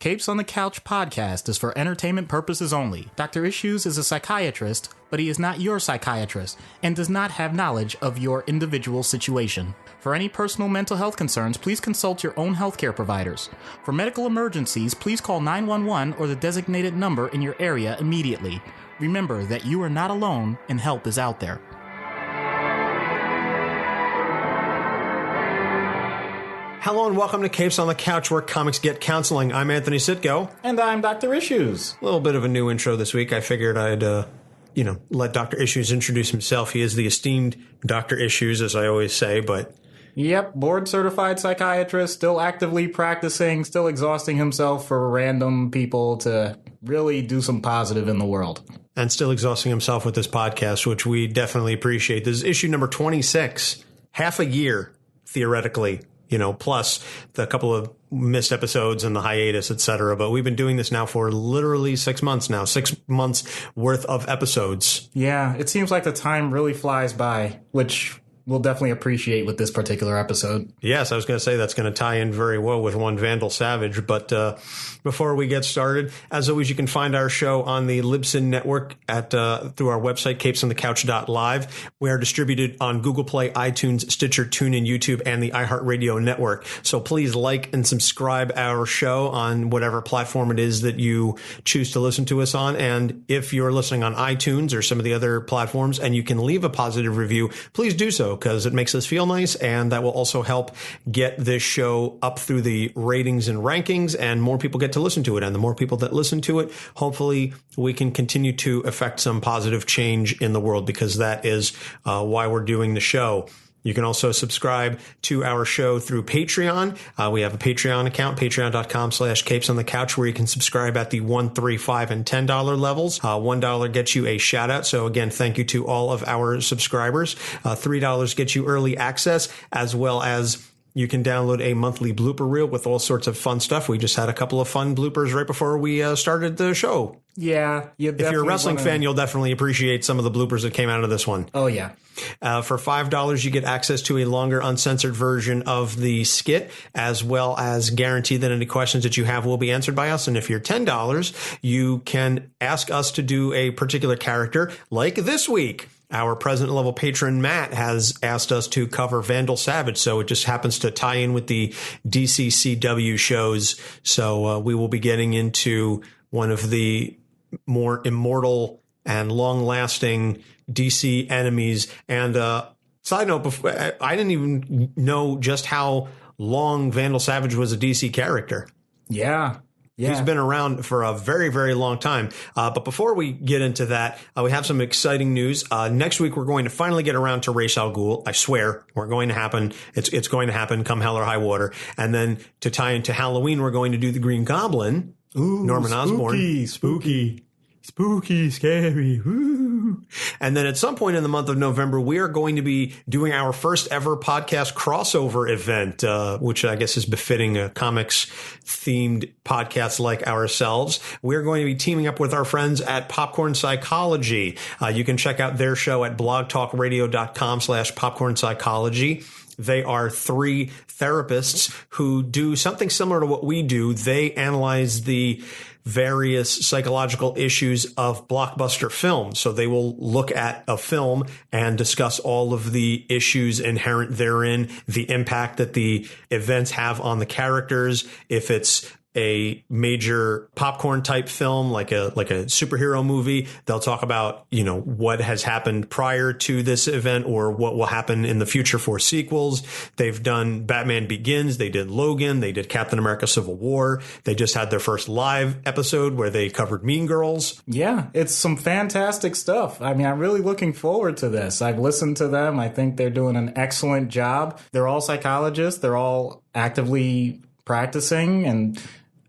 Capes on the Couch podcast is for entertainment purposes only. Dr. Issues is a psychiatrist, but he is not your psychiatrist and does not have knowledge of your individual situation. For any personal mental health concerns, please consult your own healthcare providers. For medical emergencies, please call 911 or the designated number in your area immediately. Remember that you are not alone and help is out there. Hello and welcome to Capes on the Couch, where comics get counseling. I'm Anthony Sitko. And I'm Dr. Issues. A little bit of a new intro this week. I figured I'd, let Dr. Issues introduce himself. He is the esteemed Dr. Issues, as I always say, but... Yep, board-certified psychiatrist, still actively practicing, still exhausting himself for random people to really do some positive in the world. And still exhausting himself with this podcast, which we definitely appreciate. This is issue number 26, half a year, theoretically. Plus the couple of missed episodes and the hiatus, etc. But we've been doing this now for literally 6 months now, 6 months worth of episodes. Yeah, it seems like the time really flies by, which we'll definitely appreciate with this particular episode. Yes, I was going to say that's going to tie in very well with one Vandal Savage. But before we get started, as always, you can find our show on the Libsyn network at through our website, capesonthecouch.live. We are distributed on Google Play, iTunes, Stitcher, TuneIn, YouTube, and the iHeartRadio network. So please like and subscribe our show on whatever platform it is that you choose to listen to us on. And if you're listening on iTunes or some of the other platforms and you can leave a positive review, please do so, because it makes us feel nice, and that will also help get this show up through the ratings and rankings, and more people get to listen to it. And the more people that listen to it, hopefully we can continue to affect some positive change in the world, because that is why we're doing the show. You can also subscribe to our show through Patreon. We have a Patreon account, patreon.com/capes on the couch, where you can subscribe at the $1, $3, $5, and $10 levels. $1 gets you a shout out. So again, thank you to all of our subscribers. $3 gets you early access, as well as you can download a monthly blooper reel with all sorts of fun stuff. We just had a couple of fun bloopers right before we started the show. Yeah. If you're a wrestling fan, you'll definitely appreciate some of the bloopers that came out of this one. Oh, yeah. For $5, you get access to a longer, uncensored version of the skit, as well as guarantee that any questions that you have will be answered by us. And if you're $10, you can ask us to do a particular character, like this week. Our president level patron Matt has asked us to cover Vandal Savage, so it just happens to tie in with the DCCW shows. So we will be getting into one of the more immortal and long-lasting DC enemies. And side note, I didn't even know just how long Vandal Savage was a DC character. Yeah. Yeah. He's been around for a very, very long time. But before we get into that, we have some exciting news. Next week, we're going to finally get around to Ra's al Ghul. I swear, we're going to happen. It's going to happen come hell or high water. And then to tie into Halloween, we're going to do the Green Goblin. Ooh, Norman Osborn. Spooky, scary. Woo. And then at some point in the month of November, we are going to be doing our first ever podcast crossover event, which I guess is befitting a comics themed podcast like ourselves. We're going to be teaming up with our friends at Popcorn Psychology. You can check out their show at blogtalkradio.com/popcorn psychology. They are 3 therapists who do something similar to what we do. They analyze the various psychological issues of blockbuster films. So they will look at a film and discuss all of the issues inherent therein, the impact that the events have on the characters. If it's a major popcorn type film, like a superhero movie, they'll talk about, what has happened prior to this event or what will happen in the future for sequels. They've done Batman Begins. They did Logan. They did Captain America Civil War. They just had their first live episode where they covered Mean Girls. Yeah, it's some fantastic stuff. I mean, I'm really looking forward to this. I've listened to them. I think they're doing an excellent job. They're all psychologists. They're all actively practicing, and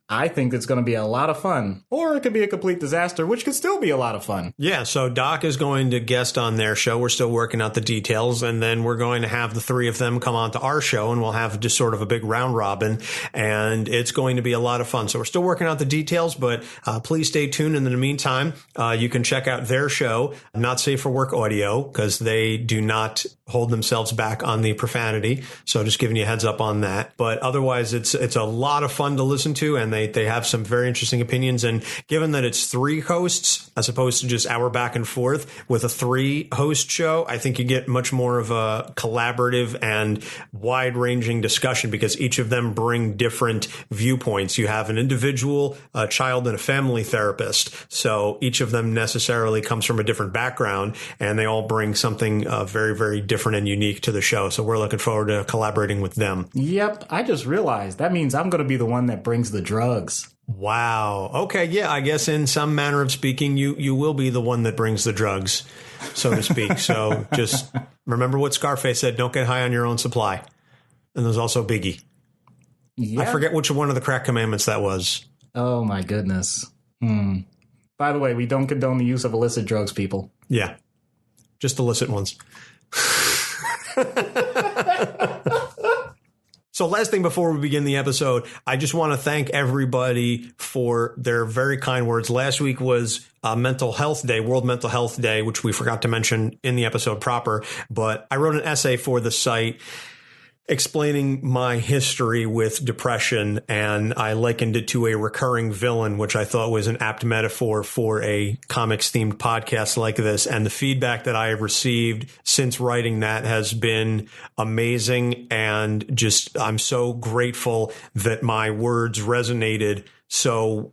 I think it's going to be a lot of fun. Or it could be a complete disaster, which could still be a lot of fun. Yeah, so Doc is going to guest on their show. We're still working out the details. And then we're going to have the 3 of them come on to our show, and we'll have just sort of a big round robin. And it's going to be a lot of fun. So we're still working out the details, but please stay tuned. And in the meantime, you can check out their show, Not Safe for Work Audio, because they do not hold themselves back on the profanity. So just giving you a heads up on that. But otherwise, it's a lot of fun to listen to, and they have some very interesting opinions. And given that it's 3 hosts as opposed to just our back and forth with a 3-host show, I think you get much more of a collaborative and wide-ranging discussion because each of them bring different viewpoints. You have an individual, a child, and a family therapist. So each of them necessarily comes from a different background, and they all bring something very, very different and unique to the show. So we're looking forward to collaborating with them. Yep, I just realized that means I'm going to be the one that brings the drugs. Wow. Okay. Yeah, I guess in some manner of speaking, you will be the one that brings the drugs, so to speak. So just remember what Scarface said, don't get high on your own supply. And there's also Biggie. Yeah. I forget which one of the crack commandments that was. Oh, my goodness. By the way, we don't condone the use of illicit drugs, people. Yeah. Just illicit ones. So last thing before we begin the episode, I just want to thank everybody for their very kind words. Last week was Mental Health Day, World Mental Health Day, which we forgot to mention in the episode proper. But I wrote an essay for the site explaining my history with depression, and I likened it to a recurring villain, which I thought was an apt metaphor for a comics-themed podcast like this. And the feedback that I have received since writing that has been amazing, and just I'm so grateful that my words resonated so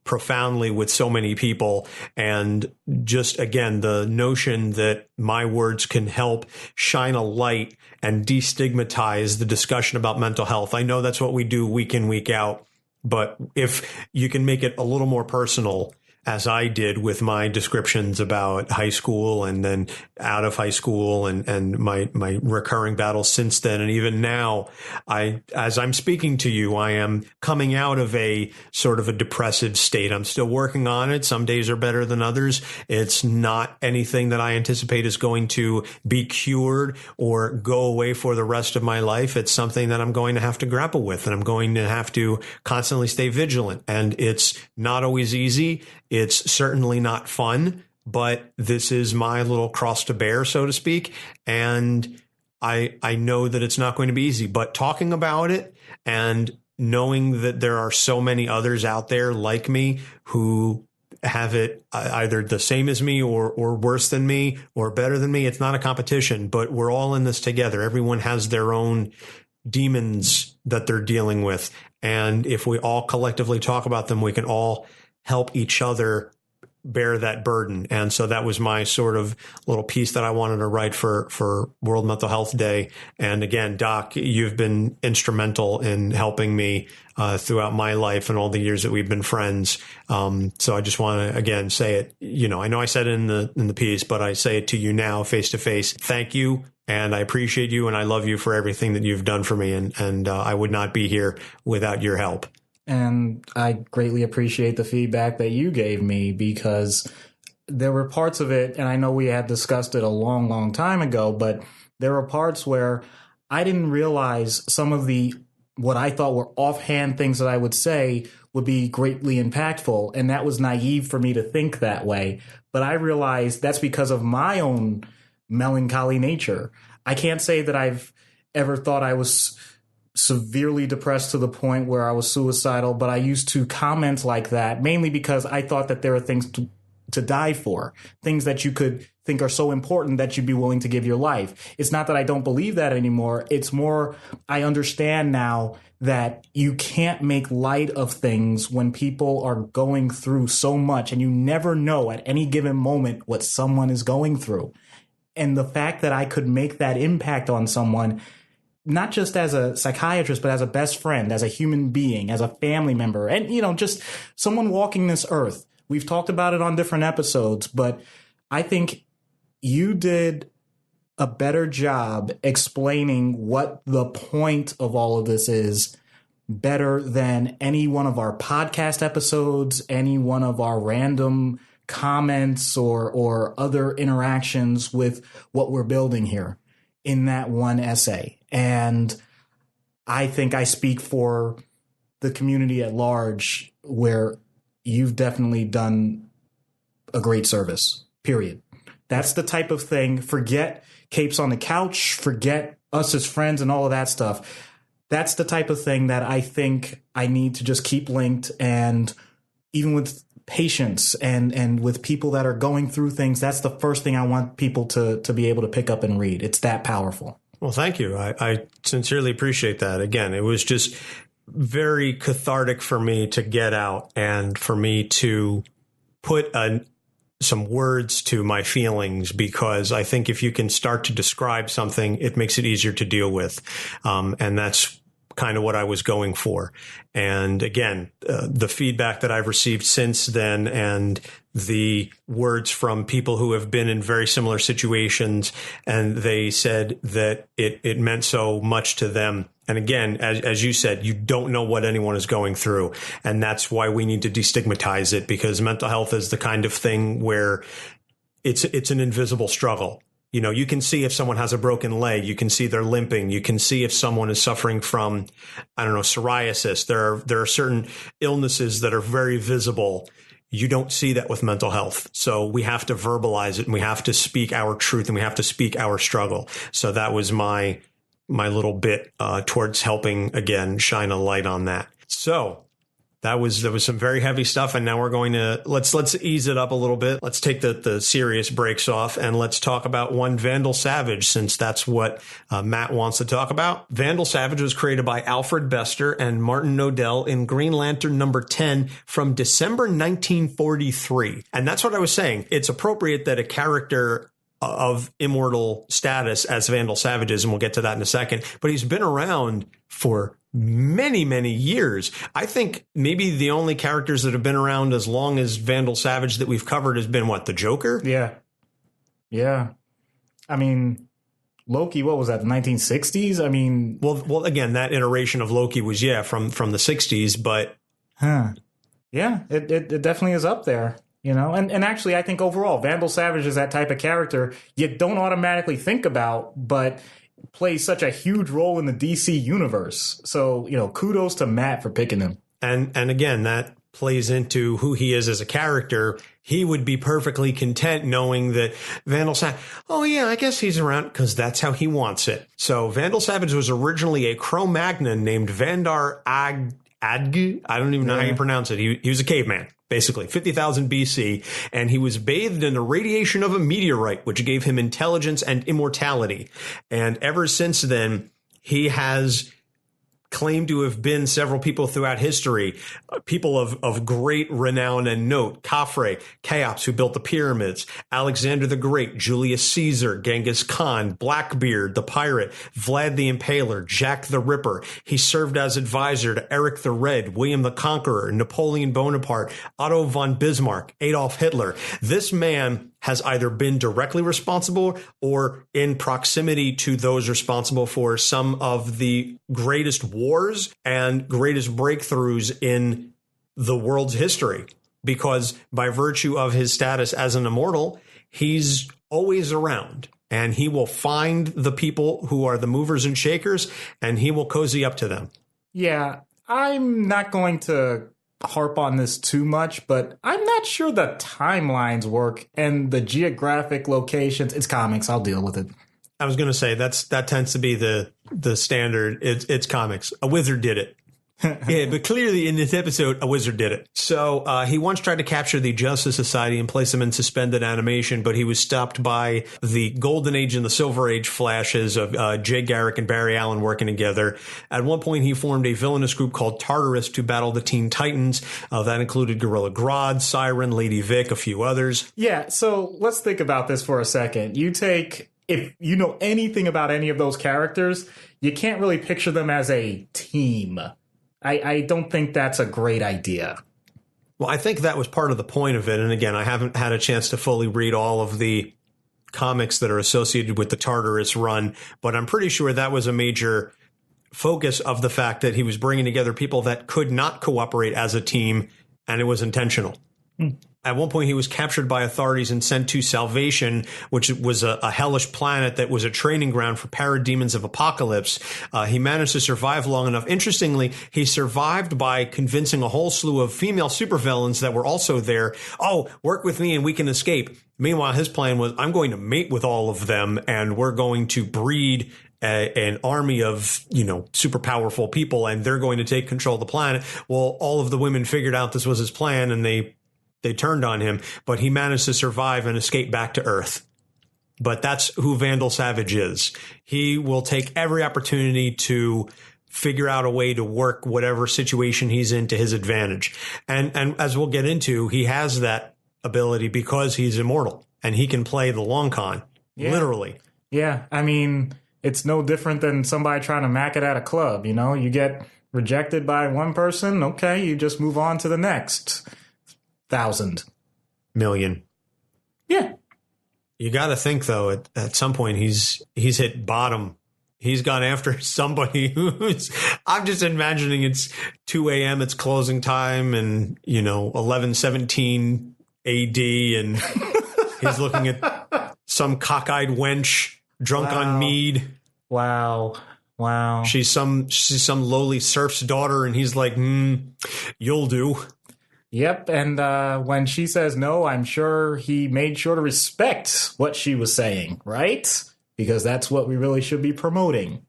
profoundly with so many people. And just, again, the notion that my words can help shine a light and destigmatize the discussion about mental health. I know that's what we do week in, week out. But if you can make it a little more personal, as I did with my descriptions about high school and then out of high school and my recurring battles since then. And even now, as I'm speaking to you, I am coming out of a sort of a depressive state. I'm still working on it. Some days are better than others. It's not anything that I anticipate is going to be cured or go away for the rest of my life. It's something that I'm going to have to grapple with, and I'm going to have to constantly stay vigilant. And it's not always easy. It's certainly not fun, but this is my little cross to bear, so to speak. And I know that it's not going to be easy, but talking about it and knowing that there are so many others out there like me who have it either the same as me or worse than me or better than me. It's not a competition, but we're all in this together. Everyone has their own demons that they're dealing with. And if we all collectively talk about them, we can all help each other bear that burden. And so that was my sort of little piece that I wanted to write for World Mental Health Day. And again, Doc, you've been instrumental in helping me throughout my life and all the years that we've been friends. So I just want to, again, say it, I know I said it in the piece, but I say it to you now face to face. Thank you. And I appreciate you and I love you for everything that you've done for me. And I would not be here without your help. And I greatly appreciate the feedback that you gave me, because there were parts of it, and I know we had discussed it a long, long time ago, but there were parts where I didn't realize some of what I thought were offhand things that I would say would be greatly impactful. And that was naive for me to think that way. But I realized that's because of my own melancholy nature. I can't say that I've ever thought I was severely depressed to the point where I was suicidal, but I used to comment like that mainly because I thought that there are things to die for, things that you could think are so important that you'd be willing to give your life. It's not that I don't believe that anymore. It's more, I understand now that you can't make light of things when people are going through so much, and you never know at any given moment what someone is going through. And the fact that I could make that impact on someone, not just as a psychiatrist, but as a best friend, as a human being, as a family member, and, just someone walking this earth. We've talked about it on different episodes, but I think you did a better job explaining what the point of all of this is better than any one of our podcast episodes, any one of our random comments or other interactions with what we're building here in that one essay. And I think I speak for the community at large, where you've definitely done a great service, period. That's the type of thing. Forget Capes on the Couch, forget us as friends and all of that stuff. that's the type of thing that I think I need to just keep linked. And even with patients and with people that are going through things, that's the first thing I want people to be able to pick up and read. It's that powerful. Well, thank you. I sincerely appreciate that. Again, it was just very cathartic for me to get out and for me to put some words to my feelings, because I think if you can start to describe something, it makes it easier to deal with. And that's kind of what I was going for. And again, the feedback that I've received since then and the words from people who have been in very similar situations, and they said that it meant so much to them. And again, as you said, you don't know what anyone is going through. And that's why we need to destigmatize it, because mental health is the kind of thing where it's an invisible struggle. You know, you can see if someone has a broken leg, you can see they're limping, you can see if someone is suffering from, I don't know, psoriasis. There are certain illnesses that are very visible. You don't see that with mental health. So we have to verbalize it, and we have to speak our truth, and we have to speak our struggle. So that was my little bit towards helping, again, shine a light on that. So there was some very heavy stuff, and now we're going to let's ease it up a little bit. Let's take the serious breaks off, and let's talk about one Vandal Savage, since that's what Matt wants to talk about. Vandal Savage was created by Alfred Bester and Martin Nodell in Green Lantern number 10 from December 1943. And that's what I was saying. It's appropriate that a character of immortal status as Vandal Savage is, and we'll get to that in a second, but he's been around for many, many years. I think maybe the only characters that have been around as long as Vandal Savage that we've covered has been the Joker? Yeah. I mean, Loki, what was that, the 1960s? I mean... Well, again, that iteration of Loki was, from the 60s, but... Yeah, it definitely is up there. You know, and actually, I think overall, Vandal Savage is that type of character you don't automatically think about, but plays such a huge role in the DC universe. So, kudos to Matt for picking him. And again, that plays into who he is as a character. He would be perfectly content knowing that Vandal Savage, I guess he's around because that's how he wants it. So Vandal Savage was originally a Cro-Magnon named Vandar Adg. I don't even know how you pronounce it. He was a caveman, basically, 50,000 BC, and he was bathed in the radiation of a meteorite, which gave him intelligence and immortality. And ever since then, he has claimed to have been several people throughout history, people of great renown and note. Khafre, Cheops, who built the pyramids, Alexander the Great, Julius Caesar, Genghis Khan, Blackbeard, the pirate, Vlad the Impaler, Jack the Ripper. He served as advisor to Erik the Red, William the Conqueror, Napoleon Bonaparte, Otto von Bismarck, Adolf Hitler. This man has either been directly responsible or in proximity to those responsible for some of the greatest wars and greatest breakthroughs in the world's history, because by virtue of his status as an immortal, he's always around, and he will find the people who are the movers and shakers, and he will cozy up to them. Yeah, I'm not going to harp on this too much, but I'm not sure the timelines work and the geographic locations. It's comics. I'll deal with it. I was going to say that tends to be the standard. It's comics. A wizard did it. Yeah, but clearly in this episode, a wizard did it. So he once tried to capture the Justice Society and place them in suspended animation, but he was stopped by the Golden Age and the Silver Age flashes of Jay Garrick and Barry Allen working together. At one point, he formed a villainous group called Tartarus to battle the Teen Titans. That included Gorilla Grodd, Siren, Lady Vic, a few others. Yeah, so let's think about this for a second. If you know anything about any of those characters, you can't really picture them as a team. I don't think that's a great idea. Well, I think that was part of the point of it. And again, I haven't had a chance to fully read all of the comics that are associated with the Tartarus run, but I'm pretty sure that was a major focus of the fact that he was bringing together people that could not cooperate as a team, and it was intentional. At one point, he was captured by authorities and sent to Salvation, which was a hellish planet that was a training ground for parademons of apocalypse. He managed to survive long enough. Interestingly, he survived by convincing a whole slew of female supervillains that were also there. Oh, work with me and we can escape. Meanwhile, his plan was, I'm going to mate with all of them and we're going to breed an army of, super powerful people, and they're going to take control of the planet. Well, all of the women figured out this was his plan, and they turned on him, but he managed to survive and escape back to Earth. But that's who Vandal Savage is. He will take every opportunity to figure out a way to work whatever situation he's in to his advantage. And as we'll get into, he has that ability because he's immortal and he can play the long con, literally. Yeah, I mean, it's no different than somebody trying to mac it at a club, You get rejected by one person, okay, you just move on to the next 1,000. Million. Yeah. You got to think, though, at some point he's hit bottom. He's gone after somebody who's, I'm just imagining it's 2 a.m., it's closing time, and, 1117 AD, and he's looking at some cockeyed wench drunk on mead. Wow. She's some lowly serf's daughter, and he's like, you'll do. Yep, and when she says no, I'm sure he made sure to respect what she was saying, right? Because that's what we really should be promoting.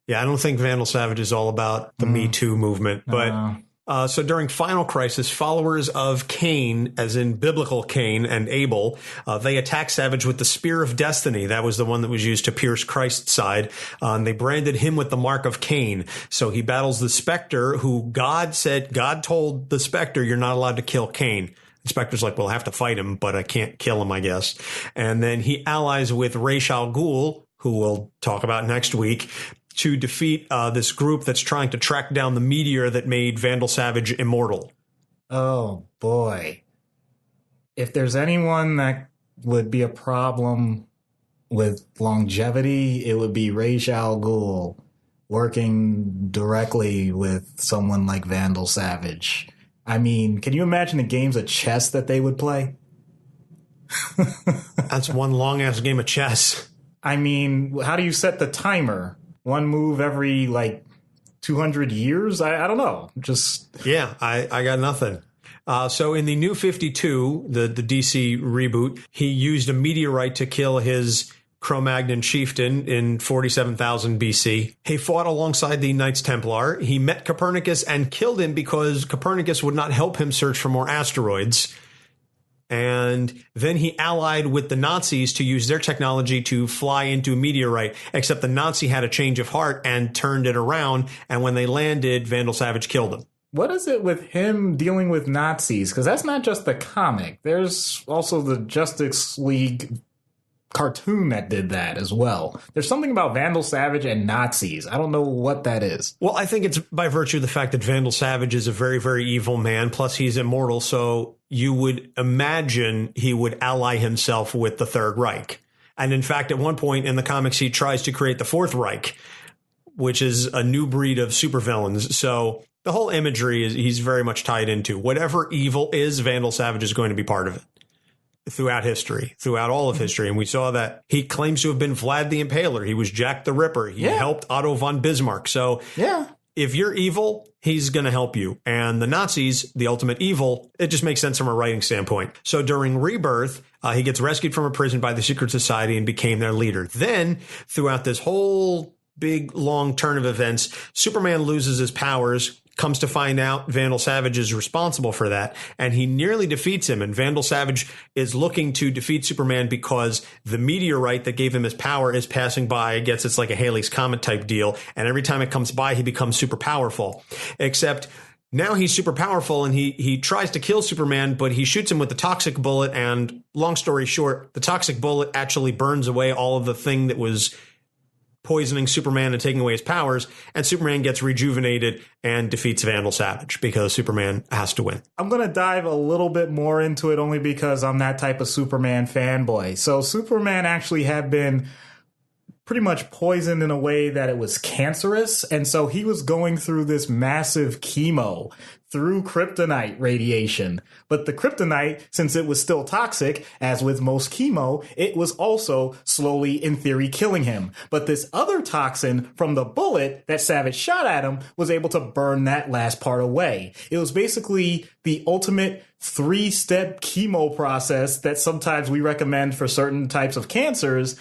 Yeah, I don't think Vandal Savage is all about the Me Too movement. But so during Final Crisis, followers of Cain, as in biblical Cain and Abel, they attacked Savage with the Spear of Destiny. That was the one that was used to pierce Christ's side. And they branded him with the Mark of Cain. So he battles the Spectre, who God told the Spectre, you're not allowed to kill Cain. The Spectre's like, well, I have to fight him, but I can't kill him, I guess. And then he allies with Ra's al Ghul, who we'll talk about next week, to defeat this group that's trying to track down the meteor that made Vandal Savage immortal. Oh, boy. If there's anyone that would be a problem with longevity, it would be Ra's al Ghul working directly with someone like Vandal Savage. I mean, can you imagine the games of chess that they would play? That's one long-ass game of chess. I mean, how do you set the timer? One move every, 200 years? I don't know. Yeah, I got nothing. So in the New 52, the DC reboot, he used a meteorite to kill his Cro-Magnon chieftain in 47,000 BC. He fought alongside the Knights Templar. He met Copernicus and killed him because Copernicus would not help him search for more asteroids. And then he allied with the Nazis to use their technology to fly into a meteorite, except the Nazi had a change of heart and turned it around. And when they landed, Vandal Savage killed him. What is it with him dealing with Nazis? Because that's not just the comic. There's also the Justice League cartoon that did that as well. There's something about Vandal Savage and Nazis. I don't know what that is. Well, I think it's by virtue of the fact that Vandal Savage is a very, very evil man, plus he's immortal, so you would imagine he would ally himself with the Third Reich. And in fact, at one point in the comics, he tries to create the Fourth Reich, which is a new breed of supervillains. So the whole imagery is he's very much tied into. Whatever evil is, Vandal Savage is going to be part of it. Throughout history, throughout all of history. And we saw that he claims to have been Vlad the Impaler. He was Jack the Ripper. He helped Otto von Bismarck. So if you're evil, he's going to help you. And the Nazis, the ultimate evil, it just makes sense from a writing standpoint. So during Rebirth, he gets rescued from a prison by the Secret Society and became their leader. Then throughout this whole big, long turn of events, Superman loses his powers, comes to find out Vandal Savage is responsible for that, and he nearly defeats him. And Vandal Savage is looking to defeat Superman because the meteorite that gave him his power is passing by. I guess it's like a Halley's Comet type deal. And every time it comes by, he becomes super powerful. Except now he's super powerful, and he tries to kill Superman, but he shoots him with the toxic bullet. And long story short, the toxic bullet actually burns away all of the thing that was poisoning Superman and taking away his powers, and Superman gets rejuvenated and defeats Vandal Savage because Superman has to win. I'm going to dive a little bit more into it only because I'm that type of Superman fanboy. So Superman actually had been pretty much poisoned in a way that it was cancerous, and so he was going through this massive chemo through kryptonite radiation. But the kryptonite, since it was still toxic, as with most chemo, it was also slowly, in theory, killing him. But this other toxin from the bullet that Savage shot at him was able to burn that last part away. It was basically the ultimate 3-step chemo process that sometimes we recommend for certain types of cancers,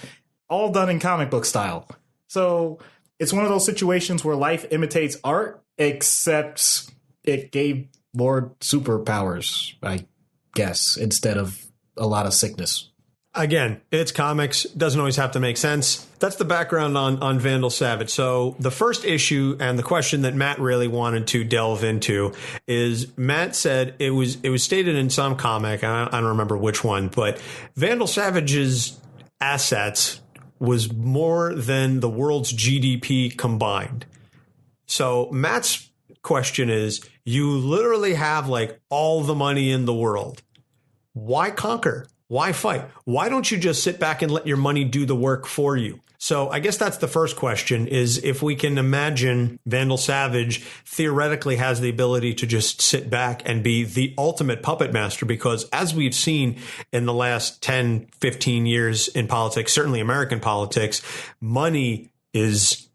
all done in comic book style. So it's one of those situations where life imitates art, except it gave Lord superpowers, I guess, instead of a lot of sickness. Again, it's comics. Doesn't always have to make sense. That's the background on Vandal Savage. So the first issue and the question that Matt really wanted to delve into is Matt said it was stated in some comic, I don't remember which one, but Vandal Savage's assets was more than the world's GDP combined. So Matt's question is, you literally have like all the money in the world. Why conquer? Why fight? Why don't you just sit back and let your money do the work for you? So I guess that's the first question, is if we can imagine Vandal Savage theoretically has the ability to just sit back and be the ultimate puppet master, because as we've seen in the last 10, 15 years in politics, certainly American politics, money is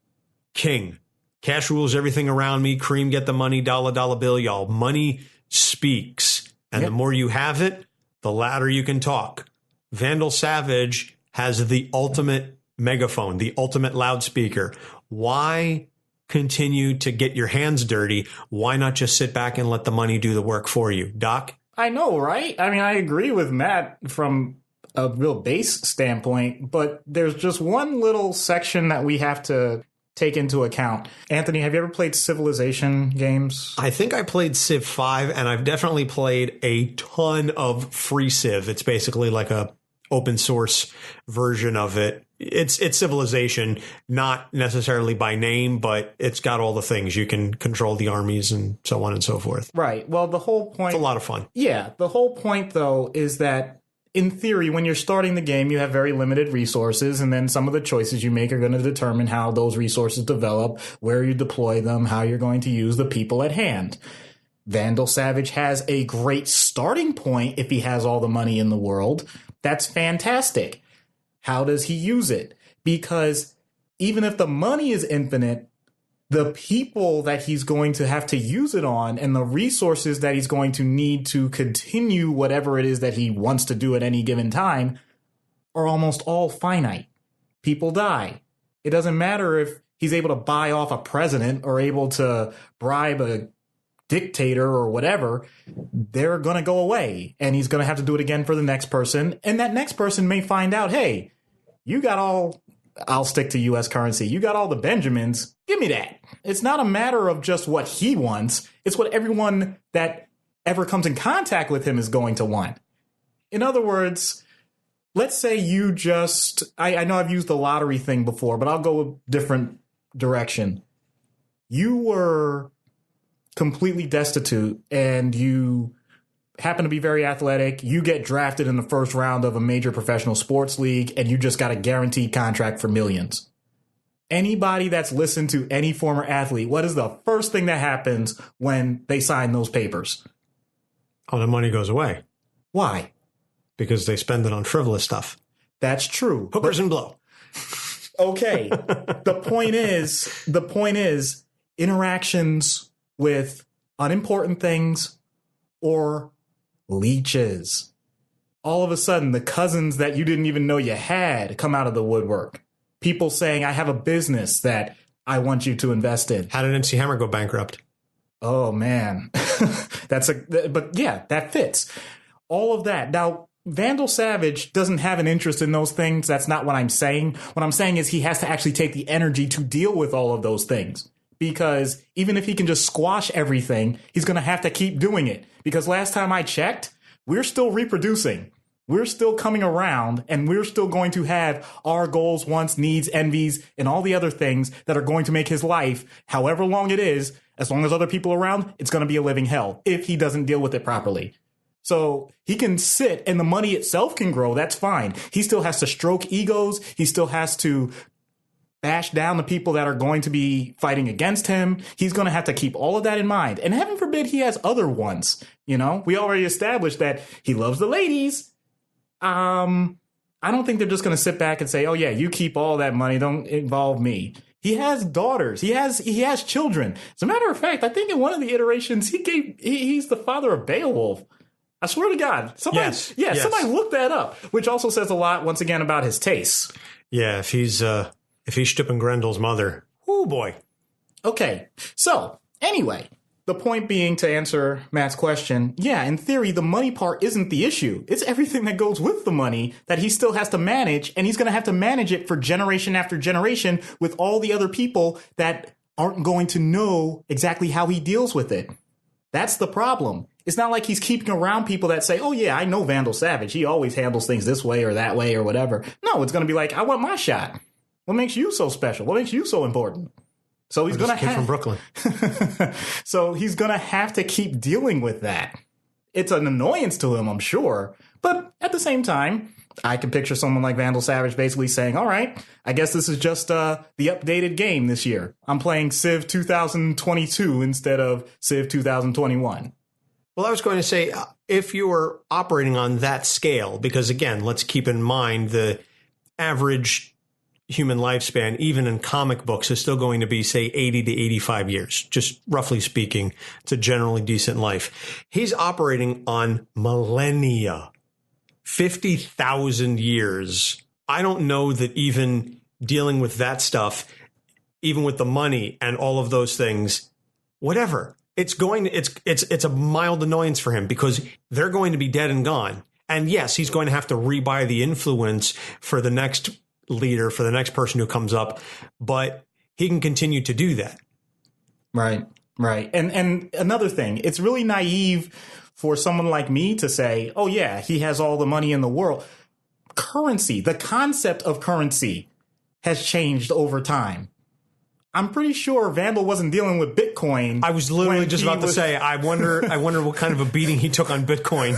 king. Cash rules everything around me. Cream, get the money. Dollar, dollar bill, y'all. Money speaks. And the more you have it, the louder you can talk. Vandal Savage has the ultimate megaphone, the ultimate loudspeaker. Why continue to get your hands dirty? Why not just sit back and let the money do the work for you? Doc? I know, right? I mean, I agree with Matt from a real base standpoint, but there's just one little section that we have to take into account. Anthony, have you ever played Civilization games? I think I played Civ 5, and I've definitely played a ton of free Civ. It's basically like a open source version of it. It's Civilization, not necessarily by name, but it's got all the things. You can control the armies and so on and so forth. Right. Well, the whole point... It's a lot of fun. Yeah. The whole point, though, is that in theory, when you're starting the game, you have very limited resources, and then some of the choices you make are going to determine how those resources develop, where you deploy them, how you're going to use the people at hand. Vandal Savage has a great starting point if he has all the money in the world. That's fantastic. How does he use it? Because even if the money is infinite, the people that he's going to have to use it on and the resources that he's going to need to continue whatever it is that he wants to do at any given time are almost all finite. People die. It doesn't matter if he's able to buy off a president or able to bribe a dictator or whatever. They're going to go away, and he's going to have to do it again for the next person. And that next person may find out, hey, you got all... I'll stick to U.S. currency. You got all the Benjamins. Give me that. It's not a matter of just what he wants. It's what everyone that ever comes in contact with him is going to want. In other words, let's say you just... I know I've used the lottery thing before, but I'll go a different direction. You were completely destitute and you happen to be very athletic, you get drafted in the first round of a major professional sports league, and you just got a guaranteed contract for millions. Anybody that's listened to any former athlete, what is the first thing that happens when they sign those papers? Oh, the money goes away. Why? Because they spend it on frivolous stuff. That's true. Hookers and blow. Okay. The point is interactions with unimportant things or leeches. All of a sudden, the cousins that you didn't even know you had come out of the woodwork. People saying, I have a business that I want you to invest in. How did MC Hammer go bankrupt? Oh, man. But yeah, that fits. All of that. Now, Vandal Savage doesn't have an interest in those things. That's not what I'm saying. What I'm saying is he has to actually take the energy to deal with all of those things. Because even if he can just squash everything, he's going to have to keep doing it. Because last time I checked, we're still reproducing. We're still coming around, and we're still going to have our goals, wants, needs, envies, and all the other things that are going to make his life, however long it is, as long as other people are around, it's going to be a living hell if he doesn't deal with it properly. So he can sit and the money itself can grow. That's fine. He still has to stroke egos. He still has to bash down the people that are going to be fighting against him. He's going to have to keep all of that in mind. And heaven forbid he has other ones. You know, we already established that he loves the ladies. I don't think they're just going to sit back and say, oh, yeah, you keep all that money. Don't involve me. He has daughters. He has children. As a matter of fact, I think in one of the iterations, he's the father of Beowulf. I swear to God. Somebody look that up, which also says a lot, once again, about his tastes. Yeah, if he's if he's stripping Grendel's mother, oh boy. Okay, so anyway, the point being, to answer Matt's question, yeah, in theory, the money part isn't the issue. It's everything that goes with the money that he still has to manage, and he's going to have to manage it for generation after generation with all the other people that aren't going to know exactly how he deals with it. That's the problem. It's not like he's keeping around people that say, oh, yeah, I know Vandal Savage. He always handles things this way or that way or whatever. No, it's going to be like, I want my shot. What makes you so special? What makes you so important? So he's going to have from Brooklyn. So he's going to have to keep dealing with that. It's an annoyance to him, I'm sure. But at the same time, I can picture someone like Vandal Savage basically saying, all right, I guess this is just the updated game this year. I'm playing Civ 2022 instead of Civ 2021. Well, I was going to say, if you were operating on that scale, because again, let's keep in mind the average human lifespan, even in comic books, is still going to be, say, 80 to 85 years. Just roughly speaking, it's a generally decent life. He's operating on millennia, 50,000 years. I don't know that even dealing with that stuff, even with the money and all of those things, whatever, it's a mild annoyance for him because they're going to be dead and gone. And yes, he's going to have to rebuy the influence for the next leader, for the next person who comes up, but he can continue to do that. Right. And another thing, it's really naive for someone like me to say, oh, yeah, he has all the money in the world. Currency, the concept of currency has changed over time. I'm pretty sure Vandal wasn't dealing with Bitcoin. I was literally just about to say, I wonder what kind of a beating he took on Bitcoin.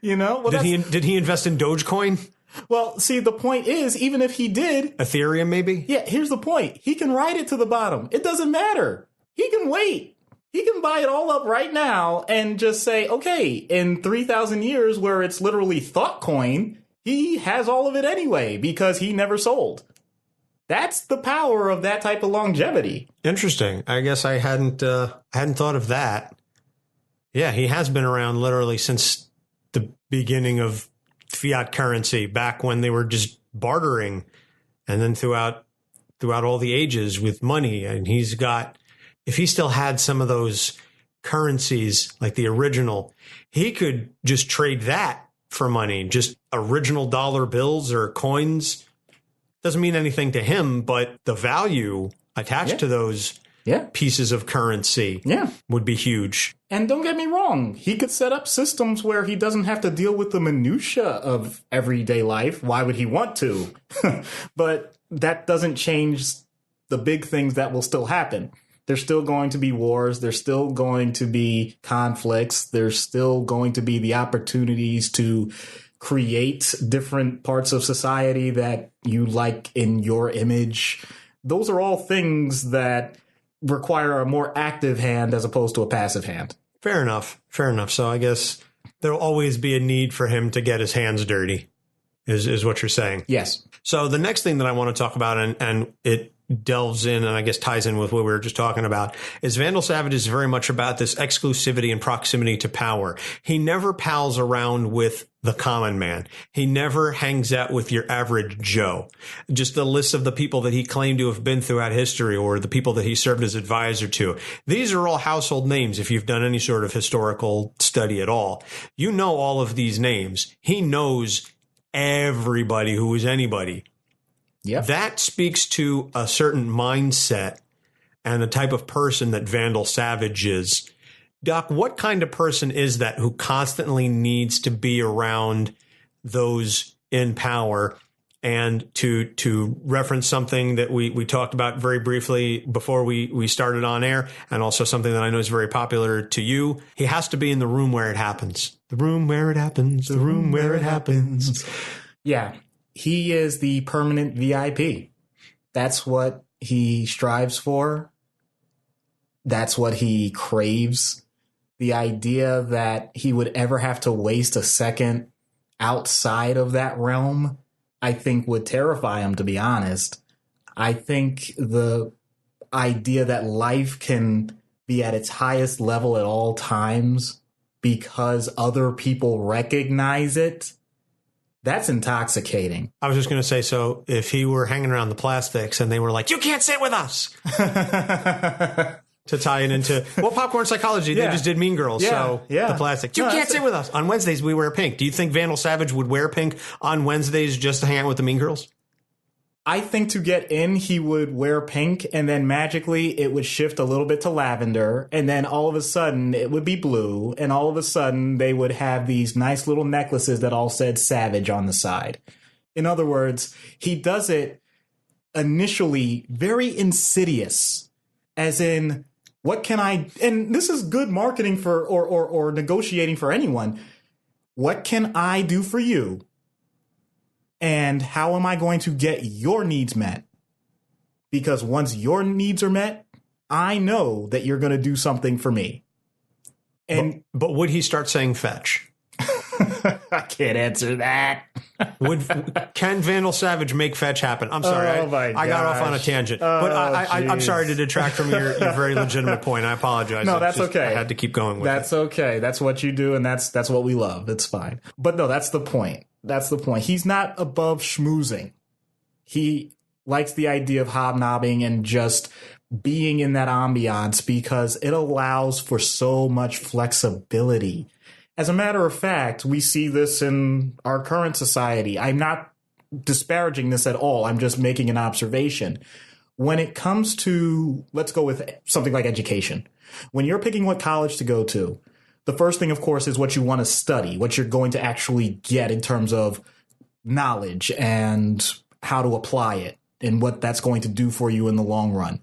You know, well, did he invest in Dogecoin? Well, see, the point is, even if he did, Ethereum, maybe? Yeah, here's the point. He can ride it to the bottom. It doesn't matter. He can wait. He can buy it all up right now and just say, okay, in 3,000 years where it's literally thought coin, he has all of it anyway because he never sold. That's the power of that type of longevity. Interesting. I guess I hadn't thought of that. Yeah, he has been around literally since the beginning of fiat currency, back when they were just bartering, and then throughout all the ages with money. And he's got, if he still had some of those currencies like the original, he could just trade that for money, just original dollar bills or coins. Doesn't mean anything to him, but the value attached to those pieces of currency would be huge. And don't get me wrong, he could set up systems where he doesn't have to deal with the minutia of everyday life. Why would he want to? But that doesn't change the big things that will still happen. There's still going to be wars. There's still going to be conflicts. There's still going to be the opportunities to create different parts of society that you like in your image. Those are all things that require a more active hand as opposed to a passive hand. Fair enough. So I guess there'll always be a need for him to get his hands dirty, is what you're saying. Yes. So the next thing that I want to talk about, and it delves in and I guess ties in with what we were just talking about, is Vandal Savage is very much about this exclusivity and proximity to power. He never pals around with the common man. He never hangs out with your average Joe. Just the list of the people that he claimed to have been throughout history, or the people that he served as advisor to. These are all household names if you've done any sort of historical study at all. You know all of these names. He knows everybody who is anybody. Yep. That speaks to a certain mindset and the type of person that Vandal Savage is. Doc, what kind of person is that who constantly needs to be around those in power? And to reference something that we talked about very briefly before we started on air, and also something that I know is very popular to you, he has to be in the room where it happens. The room where it happens. The room where it happens. Yeah. He is the permanent VIP. That's what he strives for. That's what he craves. The idea that he would ever have to waste a second outside of that realm, I think would terrify him, to be honest. I think the idea that life can be at its highest level at all times because other people recognize it, That's intoxicating. I was just going to say, so if he were hanging around the plastics and they were like, you can't sit with us. To tie it into, well, popcorn psychology, they just did Mean Girls. The plastic. You can't sit with us. On Wednesdays, we wear pink. Do you think Vandal Savage would wear pink on Wednesdays just to hang out with the Mean Girls? I think to get in, he would wear pink, and then magically it would shift a little bit to lavender, and then all of a sudden it would be blue, and all of a sudden they would have these nice little necklaces that all said Savage on the side. In other words, he does it initially very insidious, as in, what can I, and this is good marketing for, or negotiating for anyone. What can I do for you? And how am I going to get your needs met? Because once your needs are met, I know that you're going to do something for me. And but would he start saying fetch? I can't answer that. Can Vandal Savage make fetch happen? I'm sorry. I got off on a tangent. But I'm sorry to detract from your very legitimate point. I apologize. No, that's okay. I had to keep going with it. That's okay. That's what you do, and that's what we love. It's fine. But no, that's the point. That's the point. He's not above schmoozing. He likes the idea of hobnobbing and just being in that ambiance because it allows for so much flexibility. As a matter of fact, we see this in our current society. I'm not disparaging this at all. I'm just making an observation. When it comes to, let's go with something like education. When you're picking what college to go to, the first thing, of course, is what you want to study, what you're going to actually get in terms of knowledge and how to apply it and what that's going to do for you in the long run.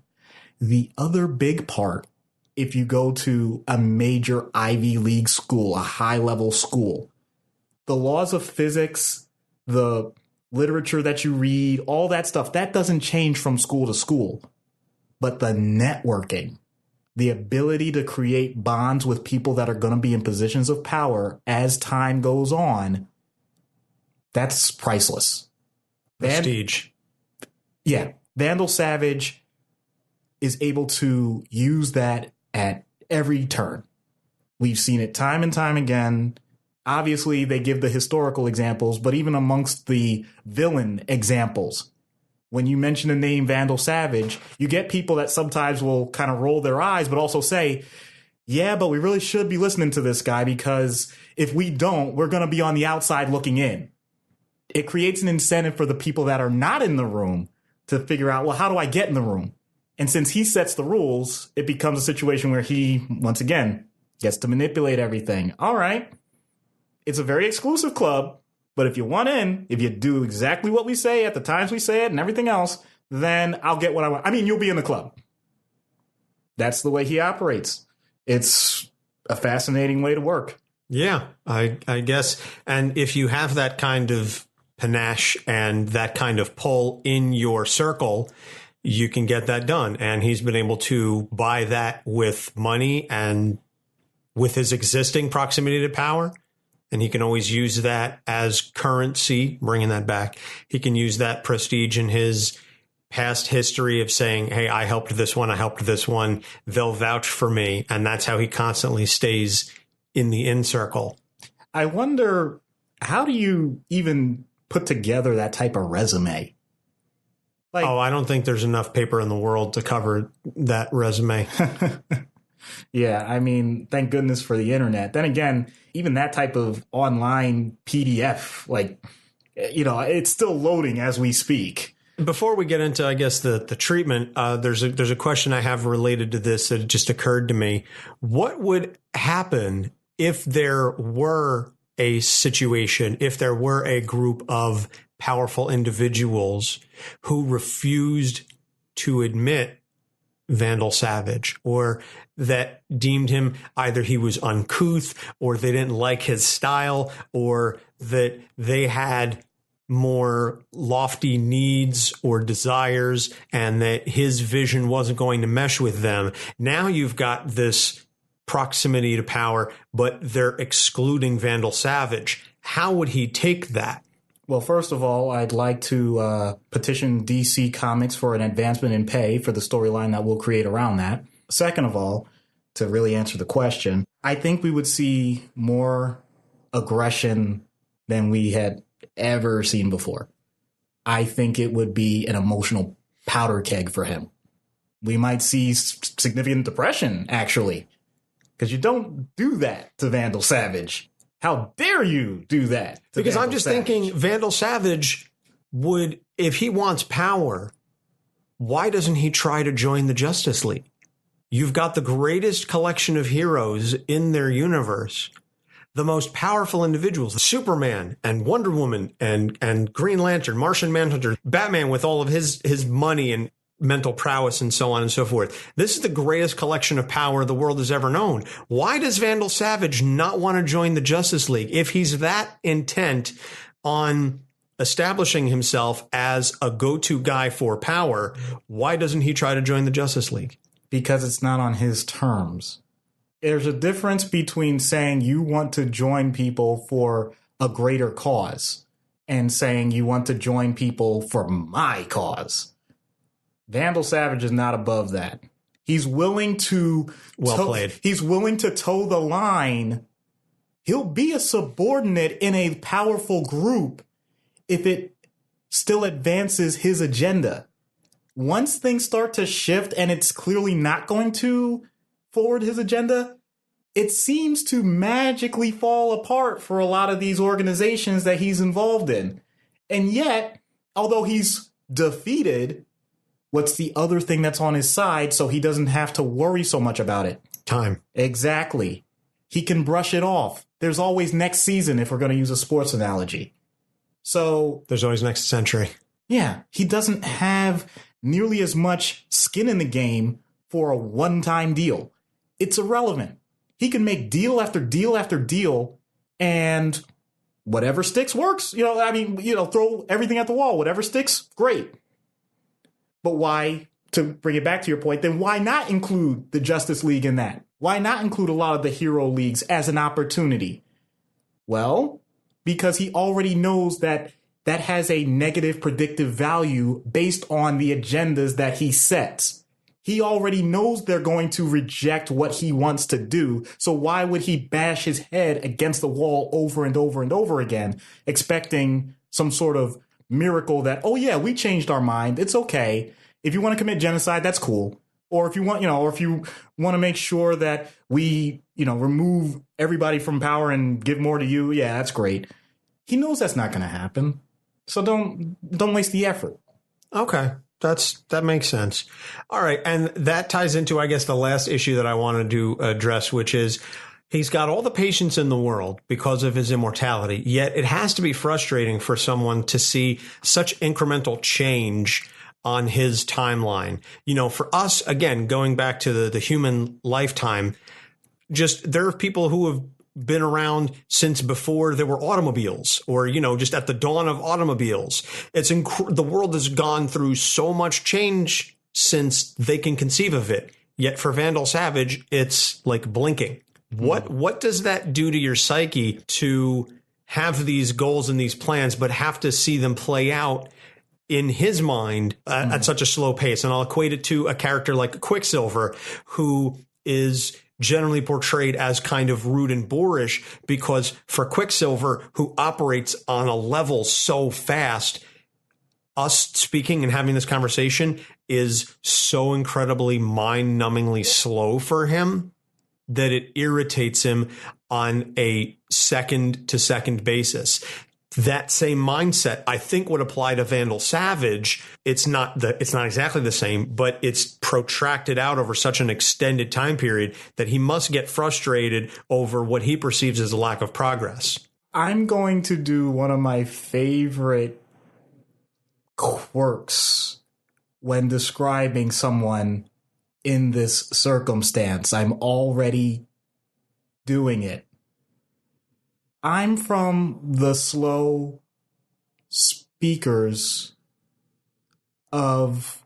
The other big part, if you go to a major Ivy League school, a high-level school, the laws of physics, the literature that you read, all that stuff, that doesn't change from school to school. But the networking, the ability to create bonds with people that are going to be in positions of power as time goes on, that's priceless. Prestige. Vandal Savage is able to use that at every turn. We've seen it time and time again. Obviously, they give the historical examples, but even amongst the villain examples, when you mention the name Vandal Savage, you get people that sometimes will kind of roll their eyes, but also say, yeah, but we really should be listening to this guy because if we don't, we're going to be on the outside looking in. It creates an incentive for the people that are not in the room to figure out, well, how do I get in the room? And since he sets the rules, it becomes a situation where he, once again, gets to manipulate everything. All right. It's a very exclusive club. But if you want in, if you do exactly what we say at the times we say it and everything else, then I'll get what I want. I mean, you'll be in the club. That's the way he operates. It's a fascinating way to work. Yeah, I guess. And if you have that kind of panache and that kind of pull in your circle, you can get that done. And he's been able to buy that with money and with his existing proximity to power. And he can always use that as currency, bringing that back. He can use that prestige in his past history of saying, hey, I helped this one. I helped this one. They'll vouch for me. And that's how he constantly stays in the in circle. I wonder, how do you even put together that type of resume? I don't think there's enough paper in the world to cover that resume. Yeah, I mean, thank goodness for the internet. Then again, even that type of online PDF, it's still loading as we speak. Before we get into, I guess, the treatment, there's a question I have related to this that just occurred to me. What would happen if there were a situation, if there were a group of powerful individuals who refused to admit Vandal Savage, or that deemed him either he was uncouth, or they didn't like his style, or that they had more lofty needs or desires and that his vision wasn't going to mesh with them? Now you've got this proximity to power, but they're excluding Vandal Savage. How would he take that? Well, first of all, I'd like to petition DC Comics for an advancement in pay for the storyline that we'll create around that. Second of all, to really answer the question, I think we would see more aggression than we had ever seen before. I think it would be an emotional powder keg for him. We might see significant depression, actually, because you don't do that to Vandal Savage. How dare you do that to Because Vandal I'm just Savage? thinking Vandal Savage would, if he wants power, why doesn't he try to join the Justice League? You've got the greatest collection of heroes in their universe, the most powerful individuals, Superman and Wonder Woman and Green Lantern, Martian Manhunter, Batman with all of his money and mental prowess and so on and so forth. This is the greatest collection of power the world has ever known. Why does Vandal Savage not want to join the Justice League? If he's that intent on establishing himself as a go-to guy for power, why doesn't he try to join the Justice League? Because it's not on his terms. There's a difference between saying you want to join people for a greater cause and saying you want to join people for my cause. Vandal Savage is not above that. He's willing to he's willing to toe the line. He'll be a subordinate in a powerful group if it still advances his agenda. Once things start to shift and it's clearly not going to forward his agenda, it seems to magically fall apart for a lot of these organizations that he's involved in. And yet, although he's defeated, what's the other thing that's on his side so he doesn't have to worry so much about it? Time. Exactly. He can brush it off. There's always next season if we're going to use a sports analogy. So there's always next century. Yeah, he doesn't have nearly as much skin in the game for a one-time deal. It's irrelevant. He can make deal after deal after deal, and whatever sticks works. Throw everything at the wall. Whatever sticks, great. But why, to bring it back to your point, then why not include the Justice League in that? Why not include a lot of the hero leagues as an opportunity? Well, because he already knows that has a negative predictive value based on the agendas that he sets. He already knows they're going to reject what he wants to do. So why would he bash his head against the wall over and over and over again, expecting some sort of miracle that, oh yeah, we changed our mind. It's okay. If you want to commit genocide, that's cool. Or if you want, or if you want to make sure that we, remove everybody from power and give more to you, yeah, that's great. He knows that's not going to happen. So don't waste the effort. Okay. That makes sense. All right. And that ties into, I guess, the last issue that I wanted to address, which is he's got all the patience in the world because of his immortality. Yet it has to be frustrating for someone to see such incremental change on his timeline. For us, again, going back to the human lifetime, just there are people who have been around since before there were automobiles, or, just at the dawn of automobiles. The world has gone through so much change since they can conceive of it. Yet for Vandal Savage, it's like blinking. What does that do to your psyche to have these goals and these plans, but have to see them play out in his mind at such a slow pace? And I'll equate it to a character like Quicksilver, who is generally portrayed as kind of rude and boorish, because for Quicksilver, who operates on a level so fast, us speaking and having this conversation is so incredibly mind-numbingly slow for him that it irritates him on a second-to-second basis. That same mindset, I think, would apply to Vandal Savage. It's not exactly the same, but it's protracted out over such an extended time period that he must get frustrated over what he perceives as a lack of progress. I'm going to do one of my favorite quirks when describing someone in this circumstance. I'm already doing it. I'm from the slow speakers of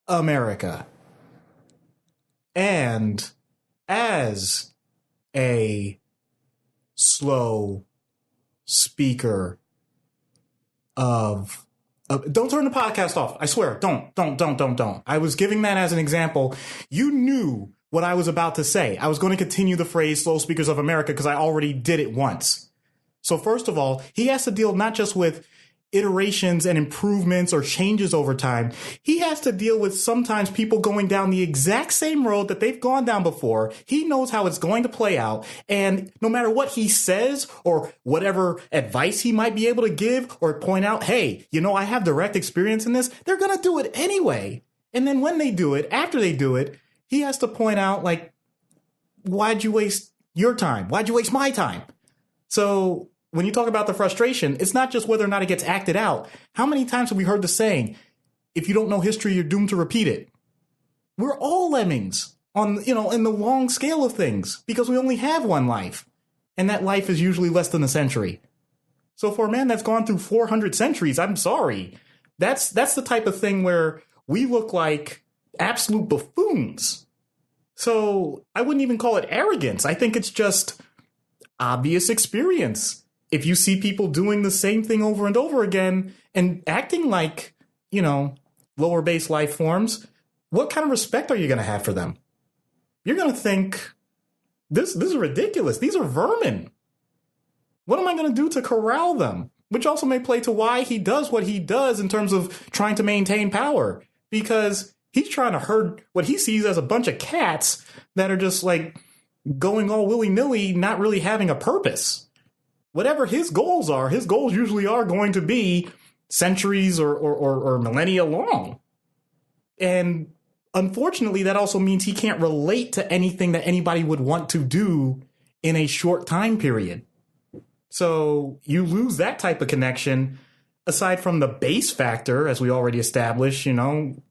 America. And as a slow speaker of don't turn the podcast off. I swear. Don't. I was giving that as an example. You knew what I was about to say. I was going to continue the phrase slow speakers of America because I already did it once. So first of all, he has to deal not just with iterations and improvements or changes over time. He has to deal with sometimes people going down the exact same road that they've gone down before. He knows how it's going to play out. And no matter what he says or whatever advice he might be able to give or point out, hey, I have direct experience in this, they're going to do it anyway. And then when they do it, after they do it, he has to point out, like, why'd you waste your time? Why'd you waste my time? So when you talk about the frustration, it's not just whether or not it gets acted out. How many times have we heard the saying, if you don't know history, you're doomed to repeat it? We're all lemmings on, in the long scale of things because we only have one life. And that life is usually less than a century. So for a man that's gone through 400 centuries, I'm sorry. That's the type of thing where we look like absolute buffoons. So I wouldn't even call it arrogance. I think it's just obvious experience. If you see people doing the same thing over and over again and acting like, lower base life forms, what kind of respect are you going to have for them? You're going to think, this is ridiculous. These are vermin. What am I going to do to corral them? Which also may play to why he does what he does in terms of trying to maintain power. Because he's trying to herd what he sees as a bunch of cats that are just like going all willy-nilly, not really having a purpose. Whatever his goals usually are going to be centuries or millennia long. And unfortunately, that also means he can't relate to anything that anybody would want to do in a short time period. So you lose that type of connection. Aside from the base factor, as we already established,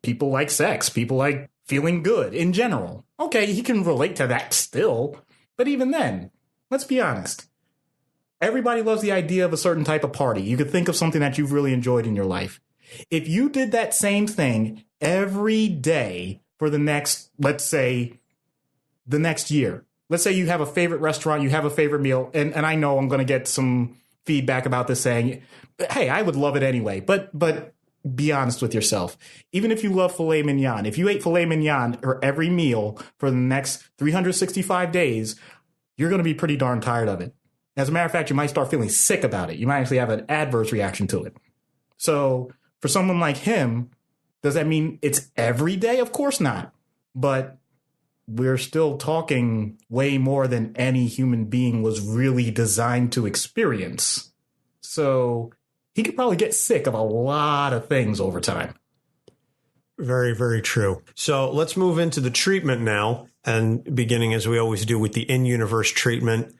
people like sex, people like feeling good in general. Okay, he can relate to that still. But even then, let's be honest. Everybody loves the idea of a certain type of party. You could think of something that you've really enjoyed in your life. If you did that same thing every day for the next, let's say, the next year. Let's say you have a favorite restaurant, you have a favorite meal, and I know I'm going to get some feedback about this saying, hey, I would love it anyway. But be honest with yourself. Even if you love filet mignon, if you ate filet mignon for every meal for the next 365 days, you're going to be pretty darn tired of it. As a matter of fact, you might start feeling sick about it. You might actually have an adverse reaction to it. So for someone like him, does that mean it's every day? Of course not. But we're still talking way more than any human being was really designed to experience. So he could probably get sick of a lot of things over time. Very, very true. So let's move into the treatment now, and beginning as we always do with the in-universe treatment.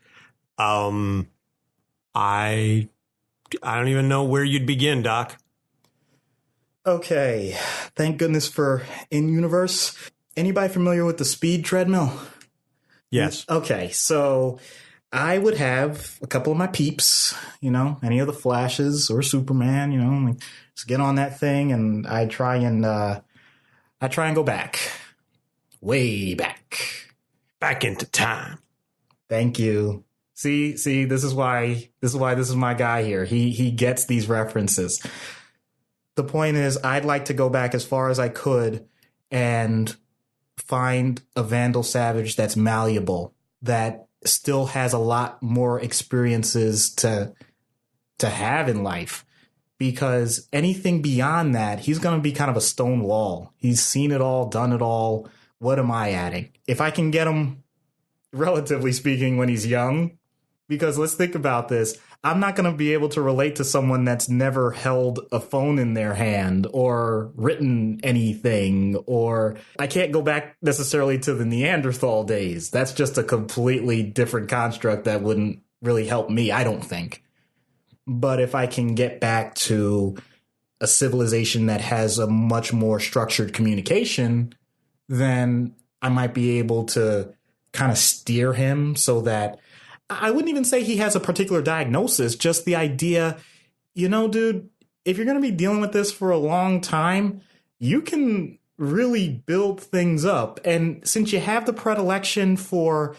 I don't even know where you'd begin, Doc. Okay. Thank goodness for in-universe. Anybody familiar with the speed treadmill? Yes. Okay. So I would have a couple of my peeps, any of the Flashes or Superman, just get on that thing and I try and go back. Way back. Back into time. Thank you. See, this is why this is my guy here. He gets these references. The point is, I'd like to go back as far as I could and find a Vandal Savage that's malleable, that still has a lot more experiences to have in life. Because anything beyond that, he's going to be kind of a stone wall. He's seen it all, done it all. What am I adding? If I can get him, relatively speaking, when he's young, because let's think about this. I'm not going to be able to relate to someone that's never held a phone in their hand or written anything, or I can't go back necessarily to the Neanderthal days. That's just a completely different construct that wouldn't really help me, I don't think. But if I can get back to a civilization that has a much more structured communication, then I might be able to kind of steer him so that I wouldn't even say he has a particular diagnosis, just the idea, dude, if you're going to be dealing with this for a long time, you can really build things up. And since you have the predilection for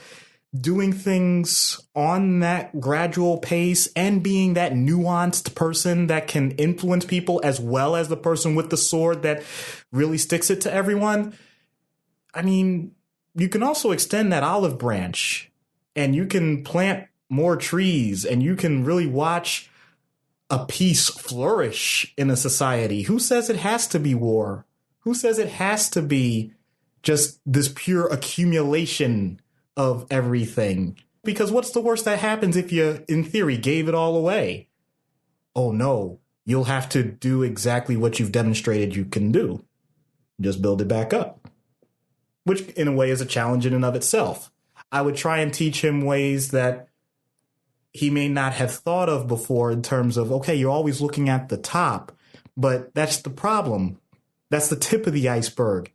doing things on that gradual pace and being that nuanced person that can influence people as well as the person with the sword that really sticks it to everyone, I mean, you can also extend that olive branch. And you can plant more trees, and you can really watch a peace flourish in a society. Who says it has to be war? Who says it has to be just this pure accumulation of everything? Because what's the worst that happens if you, in theory, gave it all away? Oh, no, you'll have to do exactly what you've demonstrated you can do. Just build it back up, which in a way is a challenge in and of itself. I would try and teach him ways that he may not have thought of before in terms of, okay, you're always looking at the top, but that's the problem. That's the tip of the iceberg.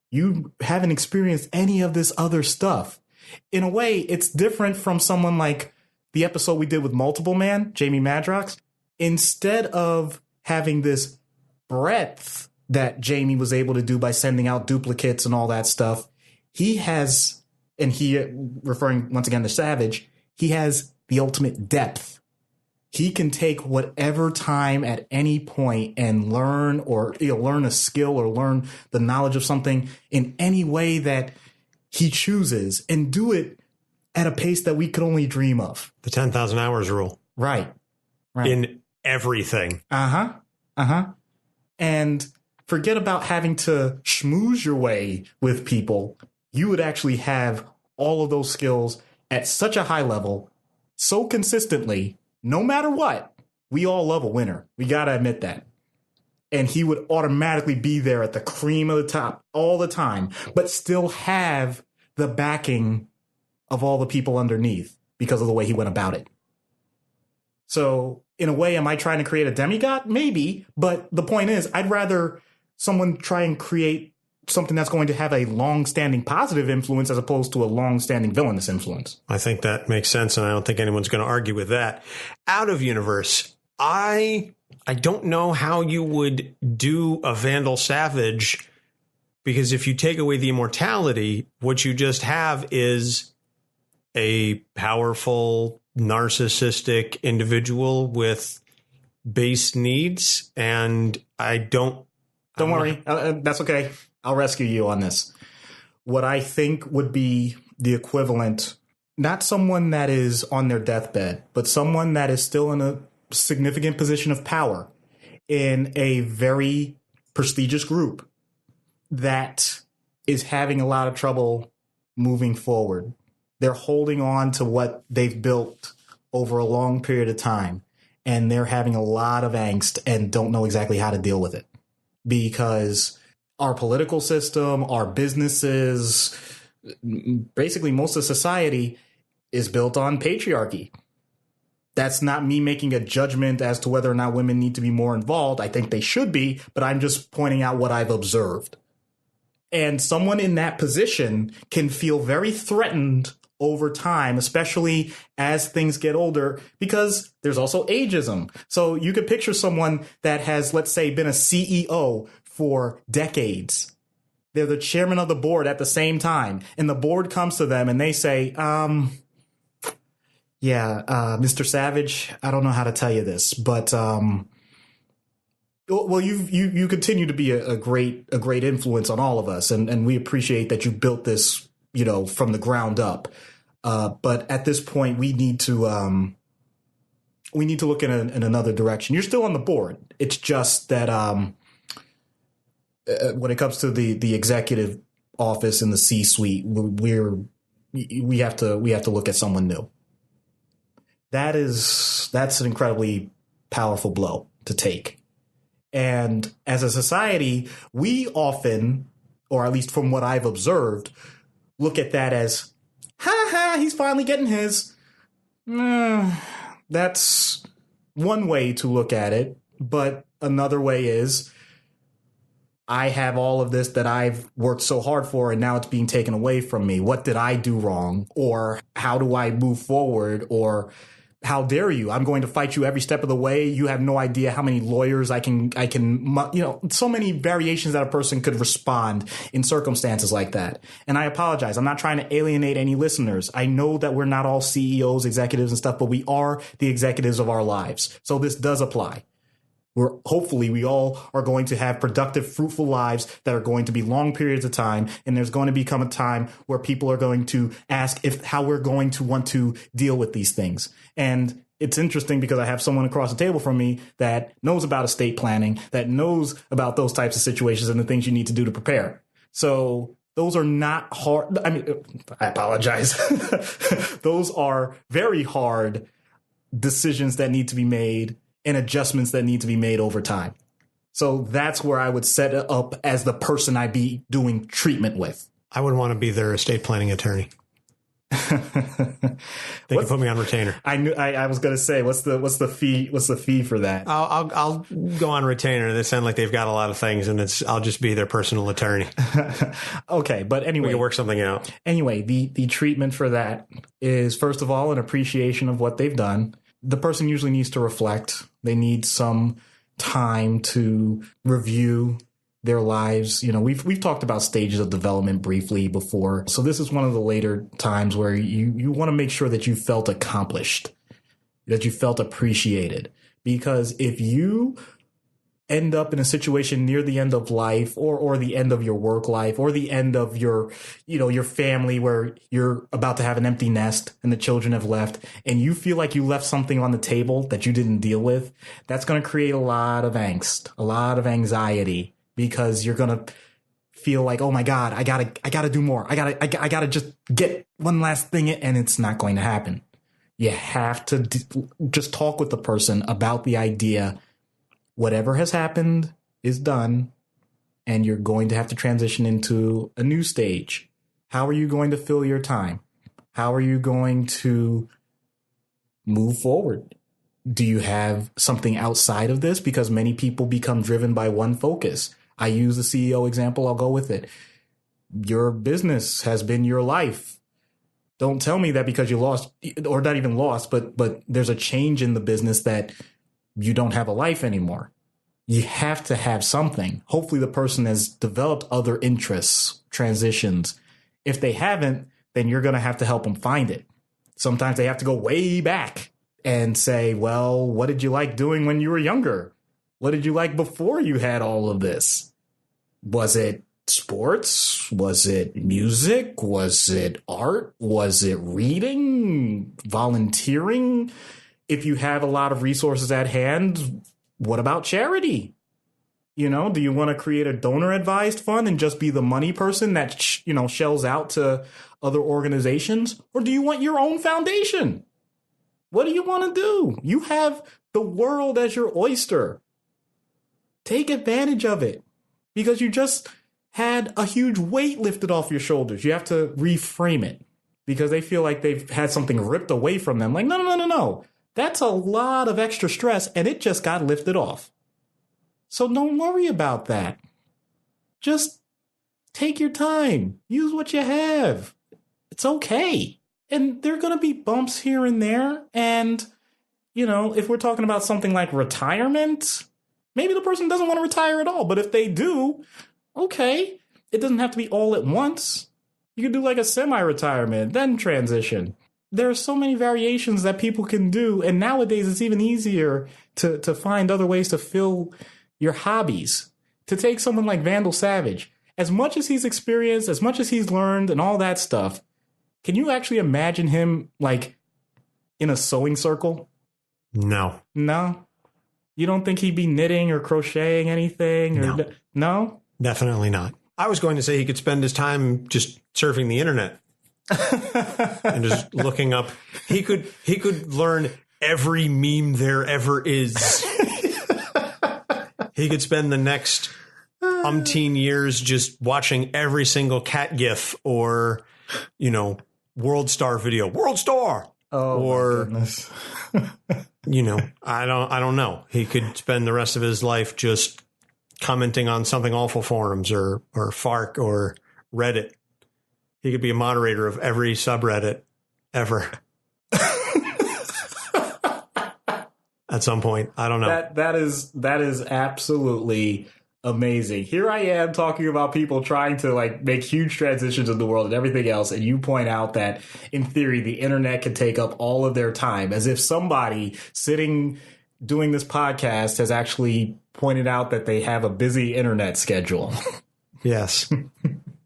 You haven't experienced any of this other stuff. In a way, it's different from someone like the episode we did with Multiple Man, Jamie Madrox. Instead of having this breadth that Jamie was able to do by sending out duplicates and all that stuff, he has, and he, referring once again to Savage, he has the ultimate depth. He can take whatever time at any point and learn, or learn a skill or learn the knowledge of something in any way that he chooses, and do it at a pace that we could only dream of. The 10,000 hours rule. Right. In everything. And forget about having to schmooze your way with people. You would actually have all of those skills at such a high level, so consistently, no matter what. We all love a winner. We got to admit that. And he would automatically be there at the cream of the top all the time, but still have the backing of all the people underneath because of the way he went about it. So in a way, am I trying to create a demigod? Maybe. But the point is, I'd rather someone try and create something that's going to have a long-standing positive influence as opposed to a long-standing villainous influence. I think that makes sense, and I don't think anyone's going to argue with that. Out of universe, I don't know how you would do a Vandal Savage, because if you take away the immortality, what you just have is a powerful, narcissistic individual with base needs, and Don't worry. That's okay. I'll rescue you on this. What I think would be the equivalent, not someone that is on their deathbed, but someone that is still in a significant position of power in a very prestigious group that is having a lot of trouble moving forward. They're holding on to what they've built over a long period of time, and they're having a lot of angst and don't know exactly how to deal with it. Because our political system, our businesses, basically most of society is built on patriarchy. That's not me making a judgment as to whether or not women need to be more involved. I think they should be, but I'm just pointing out what I've observed. And someone in that position can feel very threatened over time, especially as things get older, because there's also ageism. So you could picture someone that has, let's say, been a CEO for decades. They're the chairman of the board at the same time, and the board comes to them and they say, Mr. Savage, I don't know how to tell you this, but well, you continue to be a great influence on all of us, and we appreciate that you built this, from the ground up. But at this point, we need to look in another direction. You're still on the board. It's just that when it comes to the executive office and the C-suite, we have to look at someone new. That's an incredibly powerful blow to take. And as a society, we often, or at least from what I've observed, look at that as, he's finally getting his. That's one way to look at it. But another way is, I have all of this that I've worked so hard for, and now it's being taken away from me. What did I do wrong? Or how do I move forward? Or how dare you? I'm going to fight you every step of the way. You have no idea how many lawyers I can, so many variations that a person could respond in circumstances like that. And I apologize. I'm not trying to alienate any listeners. I know that we're not all CEOs, executives and stuff, but we are the executives of our lives. So this does apply. Hopefully we all are going to have productive, fruitful lives that are going to be long periods of time. And there's going to become a time where people are going to ask how we're going to want to deal with these things. And it's interesting because I have someone across the table from me that knows about estate planning, that knows about those types of situations and the things you need to do to prepare. So those are not hard. I mean, I apologize. Those are very hard decisions that need to be made and adjustments that need to be made over time. So that's where I would set it up as the person I'd be doing treatment with. I would want to be their estate planning attorney. They can put me on retainer. I was going to say, what's the fee? What's the fee for that? I'll go on retainer. They sound like they've got a lot of things, and I'll just be their personal attorney. Okay, but anyway, we can work something out. Anyway, the treatment for that is, first of all, an appreciation of what they've done. The person usually needs to reflect. They need some time to review their lives. You know, we've talked about stages of development briefly before. So this is one of the later times where you want to make sure that you felt accomplished, that you felt appreciated. Because if you end up in a situation near the end of life or the end of your work life or the end of your family where you're about to have an empty nest and the children have left and you feel like you left something on the table that you didn't deal with, that's going to create a lot of angst, a lot of anxiety, because you're going to feel like, oh my God, I gotta do more. I gotta just get one last thing, and it's not going to happen. You have to just talk with the person about the idea. Whatever has happened is done, and you're going to have to transition into a new stage. How are you going to fill your time? How are you going to move forward? Do you have something outside of this? Because many people become driven by one focus. I use the CEO example. I'll go with it. Your business has been your life. Don't tell me that because you lost, or not even lost, but there's a change in the business that you don't have a life anymore. You have to have something. Hopefully the person has developed other interests, transitions. If they haven't, then you're going to have to help them find it. Sometimes they have to go way back and say, well, what did you like doing when you were younger? What did you like before you had all of this? Was it sports? Was it music? Was it art? Was it reading? Volunteering? If you have a lot of resources at hand, what about charity? You know, do you want to create a donor advised fund and just be the money person that, shells out to other organizations? Or do you want your own foundation? What do you want to do? You have the world as your oyster. Take advantage of it, because you just had a huge weight lifted off your shoulders. You have to reframe it because they feel like they've had something ripped away from them. Like, no. That's a lot of extra stress, and it just got lifted off. So don't worry about that. Just take your time. Use what you have. It's okay. And there are going to be bumps here and there. And, if we're talking about something like retirement, maybe the person doesn't want to retire at all. But if they do, okay. It doesn't have to be all at once. You could do like a semi-retirement, then transition. There are so many variations that people can do. And nowadays, it's even easier to find other ways to fill your hobbies. To take someone like Vandal Savage, as much as he's experienced, as much as he's learned and all that stuff, can you actually imagine him like in a sewing circle? No. No? You don't think he'd be knitting or crocheting anything? No. No? Definitely not. I was going to say he could spend his time just surfing the internet. And just looking up, he could learn every meme there ever is. He could spend the next umpteen years just watching every single cat gif or, World Star video. World Star. Oh, or my goodness. I don't know. He could spend the rest of his life just commenting on Something Awful forums or FARC or Reddit. He could be a moderator of every subreddit ever. At some point. I don't know. That is absolutely amazing. Here I am talking about people trying to make huge transitions in the world and everything else. And you point out that in theory, the internet can take up all of their time, as if somebody sitting doing this podcast has actually pointed out that they have a busy internet schedule. Yes.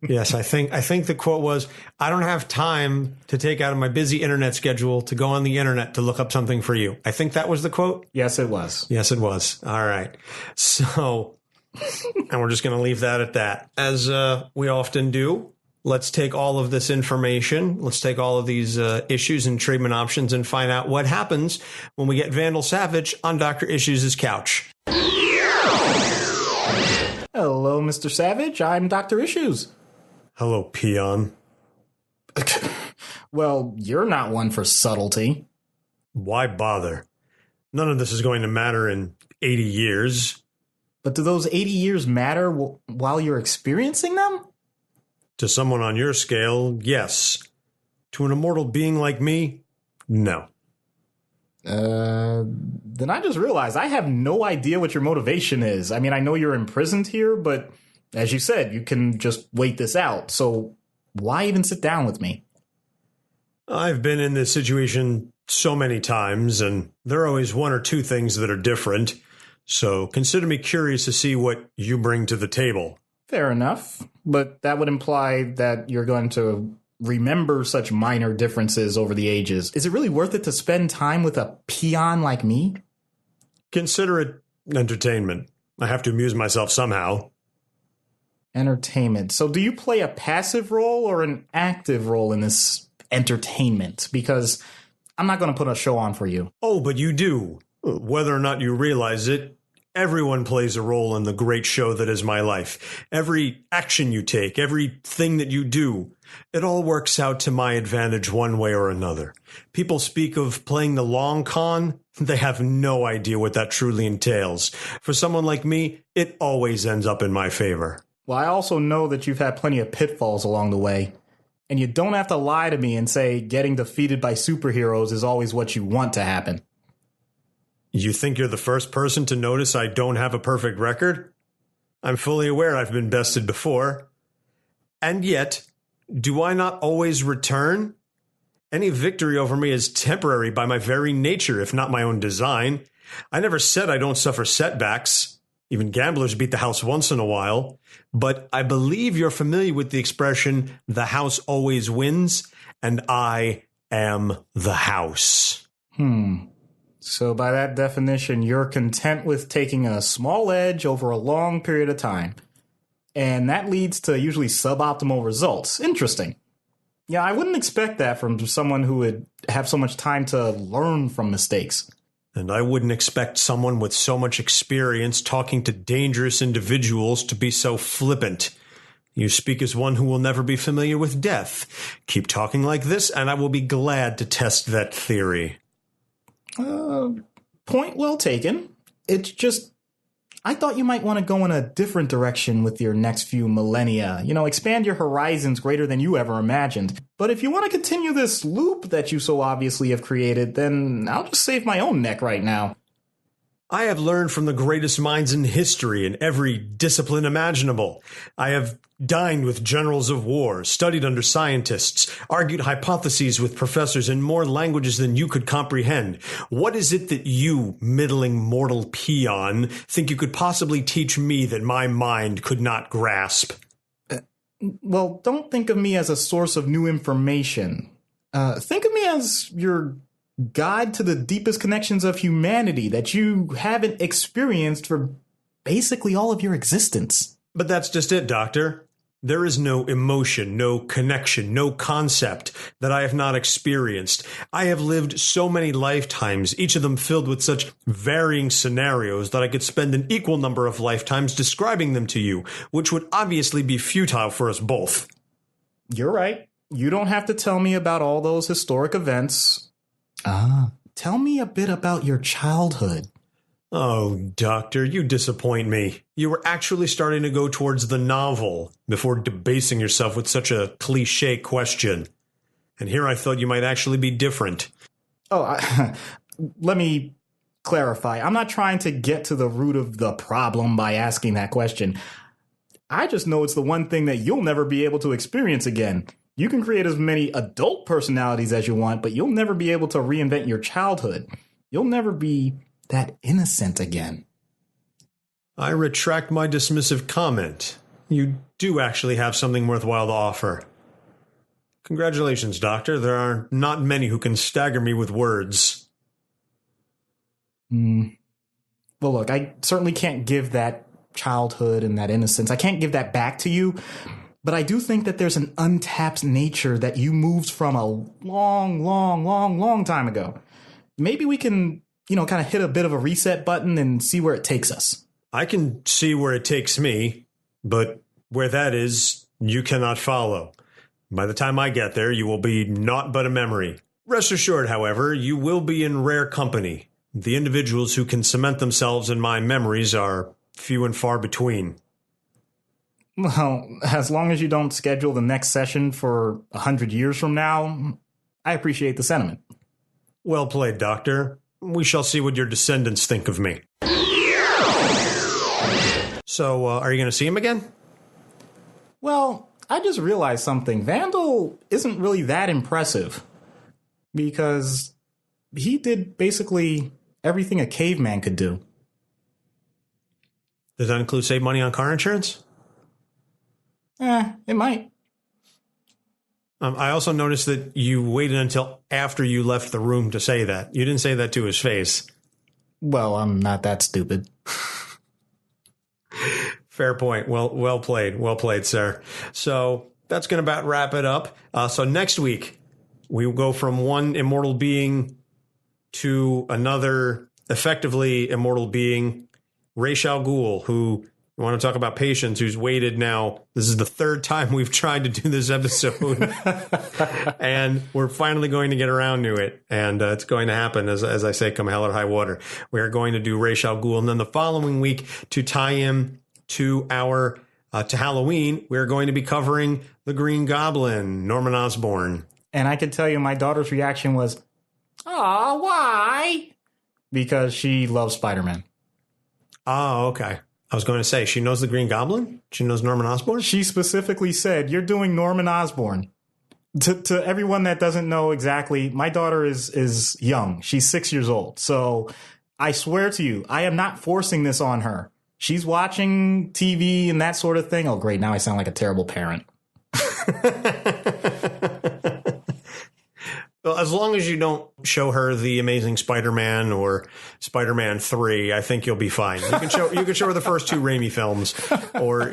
Yes, I think the quote was, I don't have time to take out of my busy internet schedule to go on the internet to look up something for you. I think that was the quote. Yes, it was. Yes, it was. All right. So, and we're just going to leave that at that. As we often do, let's take all of this information. Let's take all of these issues and treatment options and find out what happens when we get Vandal Savage on Dr. Issues' couch. Hello, Mr. Savage. I'm Dr. Issues. Hello, peon. Well, you're not one for subtlety. Why bother? None of this is going to matter in 80 years. But do those 80 years matter while you're experiencing them? To someone on your scale, yes. To an immortal being like me, no. Then I just realized I have no idea what your motivation is. I mean, I know you're imprisoned here, but as you said, you can just wait this out. So why even sit down with me? I've been in this situation so many times, and there are always one or two things that are different. So consider me curious to see what you bring to the table. Fair enough. But that would imply that you're going to remember such minor differences over the ages. Is it really worth it to spend time with a peon like me? Consider it entertainment. I have to amuse myself somehow. Entertainment. So do you play a passive role or an active role in this entertainment? Because I'm not going to put a show on for you. Oh, but you do. Whether or not you realize it, everyone plays a role in the great show that is my life. Every action you take, everything that you do, it all works out to my advantage one way or another. People speak of playing the long con. They have no idea what that truly entails. For someone like me, it always ends up in my favor. Well, I also know that you've had plenty of pitfalls along the way. And you don't have to lie to me and say getting defeated by superheroes is always what you want to happen. You think you're the first person to notice I don't have a perfect record? I'm fully aware I've been bested before. And yet, do I not always return? Any victory over me is temporary by my very nature, if not my own design. I never said I don't suffer setbacks. Even gamblers beat the house once in a while. But I believe you're familiar with the expression, the house always wins, and I am the house. So by that definition, you're content with taking a small edge over a long period of time. And that leads to usually suboptimal results. Interesting. Yeah, I wouldn't expect that from someone who would have so much time to learn from mistakes. And I wouldn't expect someone with so much experience talking to dangerous individuals to be so flippant. You speak as one who will never be familiar with death. Keep talking like this, and I will be glad to test that theory. Point well taken. It's just, I thought you might want to go in a different direction with your next few millennia. You know, expand your horizons greater than you ever imagined. But if you want to continue this loop that you so obviously have created, then I'll just save my own neck right now. I have learned from the greatest minds in history in every discipline imaginable. I have dined with generals of war, studied under scientists, argued hypotheses with professors in more languages than you could comprehend. What is it that you, middling mortal peon, think you could possibly teach me that my mind could not grasp? Well, don't think of me as a source of new information. Think of me as your guide to the deepest connections of humanity that you haven't experienced for basically all of your existence. But that's just it, Doctor. There is no emotion, no connection, no concept that I have not experienced. I have lived so many lifetimes, each of them filled with such varying scenarios that I could spend an equal number of lifetimes describing them to you, which would obviously be futile for us both. You're right. You don't have to tell me about all those historic events. Tell me a bit about your childhood. Oh, Doctor, you disappoint me. You were actually starting to go towards the novel before debasing yourself with such a cliché question. And here I thought you might actually be different. Let me clarify. I'm not trying to get to the root of the problem by asking that question. I just know it's the one thing that you'll never be able to experience again. You can create as many adult personalities as you want, but you'll never be able to reinvent your childhood. You'll never be that innocent again. I retract my dismissive comment. You do actually have something worthwhile to offer. Congratulations, Doctor. There are not many who can stagger me with words. Well, look, I certainly can't give that childhood and that innocence. I can't give that back to you. But I do think that there's an untapped nature that you moved from a long time ago. Maybe we can, kind of hit a bit of a reset button and see where it takes us. I can see where it takes me, but where that is, you cannot follow. By the time I get there, you will be naught but a memory. Rest assured, however, you will be in rare company. The individuals who can cement themselves in my memories are few and far between. Well, as long as you don't schedule the next session for 100 years from now, I appreciate the sentiment. Well played, Doctor. We shall see what your descendants think of me. So, are you going to see him again? Well, I just realized something. Vandal isn't really that impressive. Because he did basically everything a caveman could do. Does that include save money on car insurance? It might. I also noticed that you waited until after you left the room to say that. You didn't say that to his face. Well, I'm not that stupid. Fair point. Well played. Well played, sir. So that's going to about wrap it up. So next week, we will go from one immortal being to another effectively immortal being, Ra's al Ghul, who... We want to talk about patience, who's waited now. This is the third time we've tried to do this episode. And we're finally going to get around to it. And it's going to happen, as I say, come hell or high water. We are going to do Ra's al Ghul. And then the following week, to tie in to our to Halloween, we're going to be covering the Green Goblin, Norman Osborn. And I can tell you my daughter's reaction was, "Aw, why?" Because she loves Spider-Man. Oh, okay. I was going to say, she knows the Green Goblin? She knows Norman Osborn? She specifically said, "You're doing Norman Osborn." To everyone that doesn't know exactly, my daughter is young. She's 6 years old. So I swear to you, I am not forcing this on her. She's watching TV and that sort of thing. Oh, great. Now I sound like a terrible parent. Well, as long as you don't show her the Amazing Spider-Man or Spider-Man 3, I think you'll be fine. You can show her the first two Raimi films, or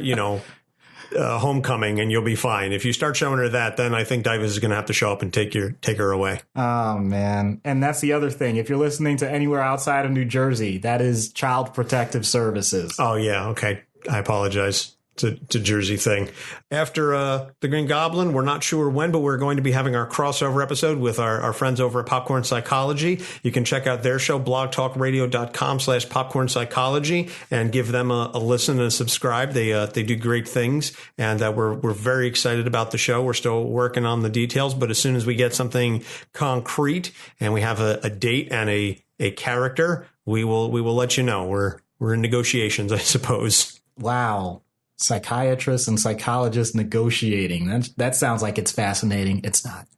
Homecoming, and you'll be fine. If you start showing her that, then I think Davis is going to have to show up and take her away. Oh man, and that's the other thing. If you're listening to anywhere outside of New Jersey, that is Child Protective Services. Oh yeah, okay. I apologize. To Jersey thing. After the Green Goblin, we're not sure when, but we're going to be having our crossover episode with our friends over at Popcorn Psychology. You can check out their show, blogtalkradio.com/popcorn psychology, and give them a listen and a subscribe. They do great things, and we're very excited about the show. We're still working on the details, but as soon as we get something concrete and we have a date and a character, we will let you know. We're in negotiations, I suppose. Wow. Psychiatrists and psychologists negotiating. That sounds like it's fascinating. It's not.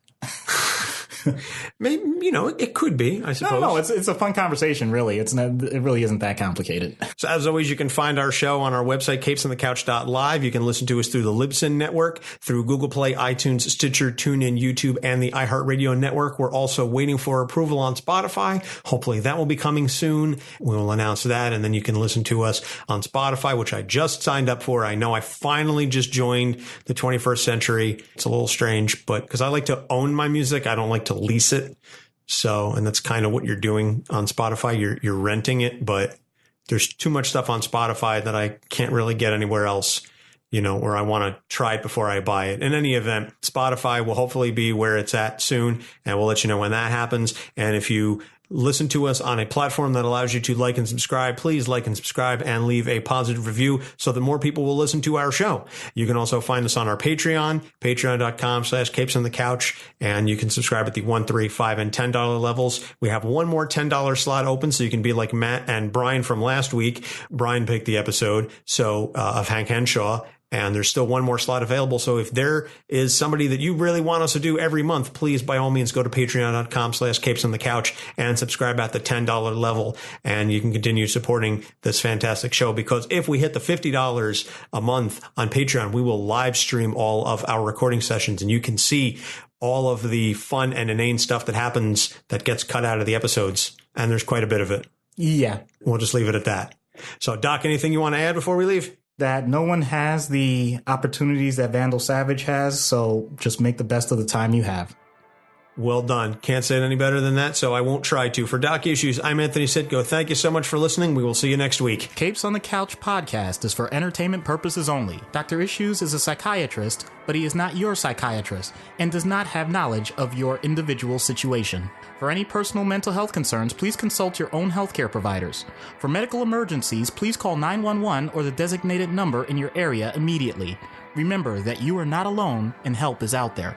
Maybe, it could be, I suppose. No, it's a fun conversation, really. It really isn't that complicated. So as always, you can find our show on our website, capesonthecouch.live. You can listen to us through the Libsyn Network, through Google Play, iTunes, Stitcher, TuneIn, YouTube, and the iHeartRadio Network. We're also waiting for approval on Spotify. Hopefully that will be coming soon. We will announce that, and then you can listen to us on Spotify, which I just signed up for. I know I finally just joined the 21st century. It's a little strange, but because I like to own my music, I don't like to lease it. So, and that's kind of what you're doing on Spotify. You're renting it, but there's too much stuff on Spotify that I can't really get anywhere else, where I want to try it before I buy it. In any event, Spotify will hopefully be where it's at soon, and we'll let you know when that happens. And if you listen to us on a platform that allows you to like and subscribe, please like and subscribe and leave a positive review so that more people will listen to our show. You can also find us on our Patreon, patreon.com/capesonthecouch, and you can subscribe at the $1, $3, $5, and $10 levels. We have one more $10 slot open, so you can be like Matt and Brian from last week. Brian picked the episode of Hank Henshaw, And there's still one more slot available. So if there is somebody that you really want us to do every month, please, by all means, go to patreon.com/capesonthecouch and subscribe at the $10 level. And you can continue supporting this fantastic show, because if we hit the $50 a month on Patreon, we will live stream all of our recording sessions, and you can see all of the fun and inane stuff that happens that gets cut out of the episodes. And there's quite a bit of it. Yeah. We'll just leave it at that. So, Doc, anything you want to add before we leave? That no one has the opportunities that Vandal Savage has, so just make the best of the time you have. Well done. Can't say it any better than that, so I won't try to. For Doc Issues, I'm Anthony Sitko. Thank you so much for listening. We will see you next week. Capes on the Couch podcast is for entertainment purposes only. Dr. Issues is a psychiatrist, but he is not your psychiatrist and does not have knowledge of your individual situation. For any personal mental health concerns, please consult your own healthcare providers. For medical emergencies, please call 911 or the designated number in your area immediately. Remember that you are not alone and help is out there.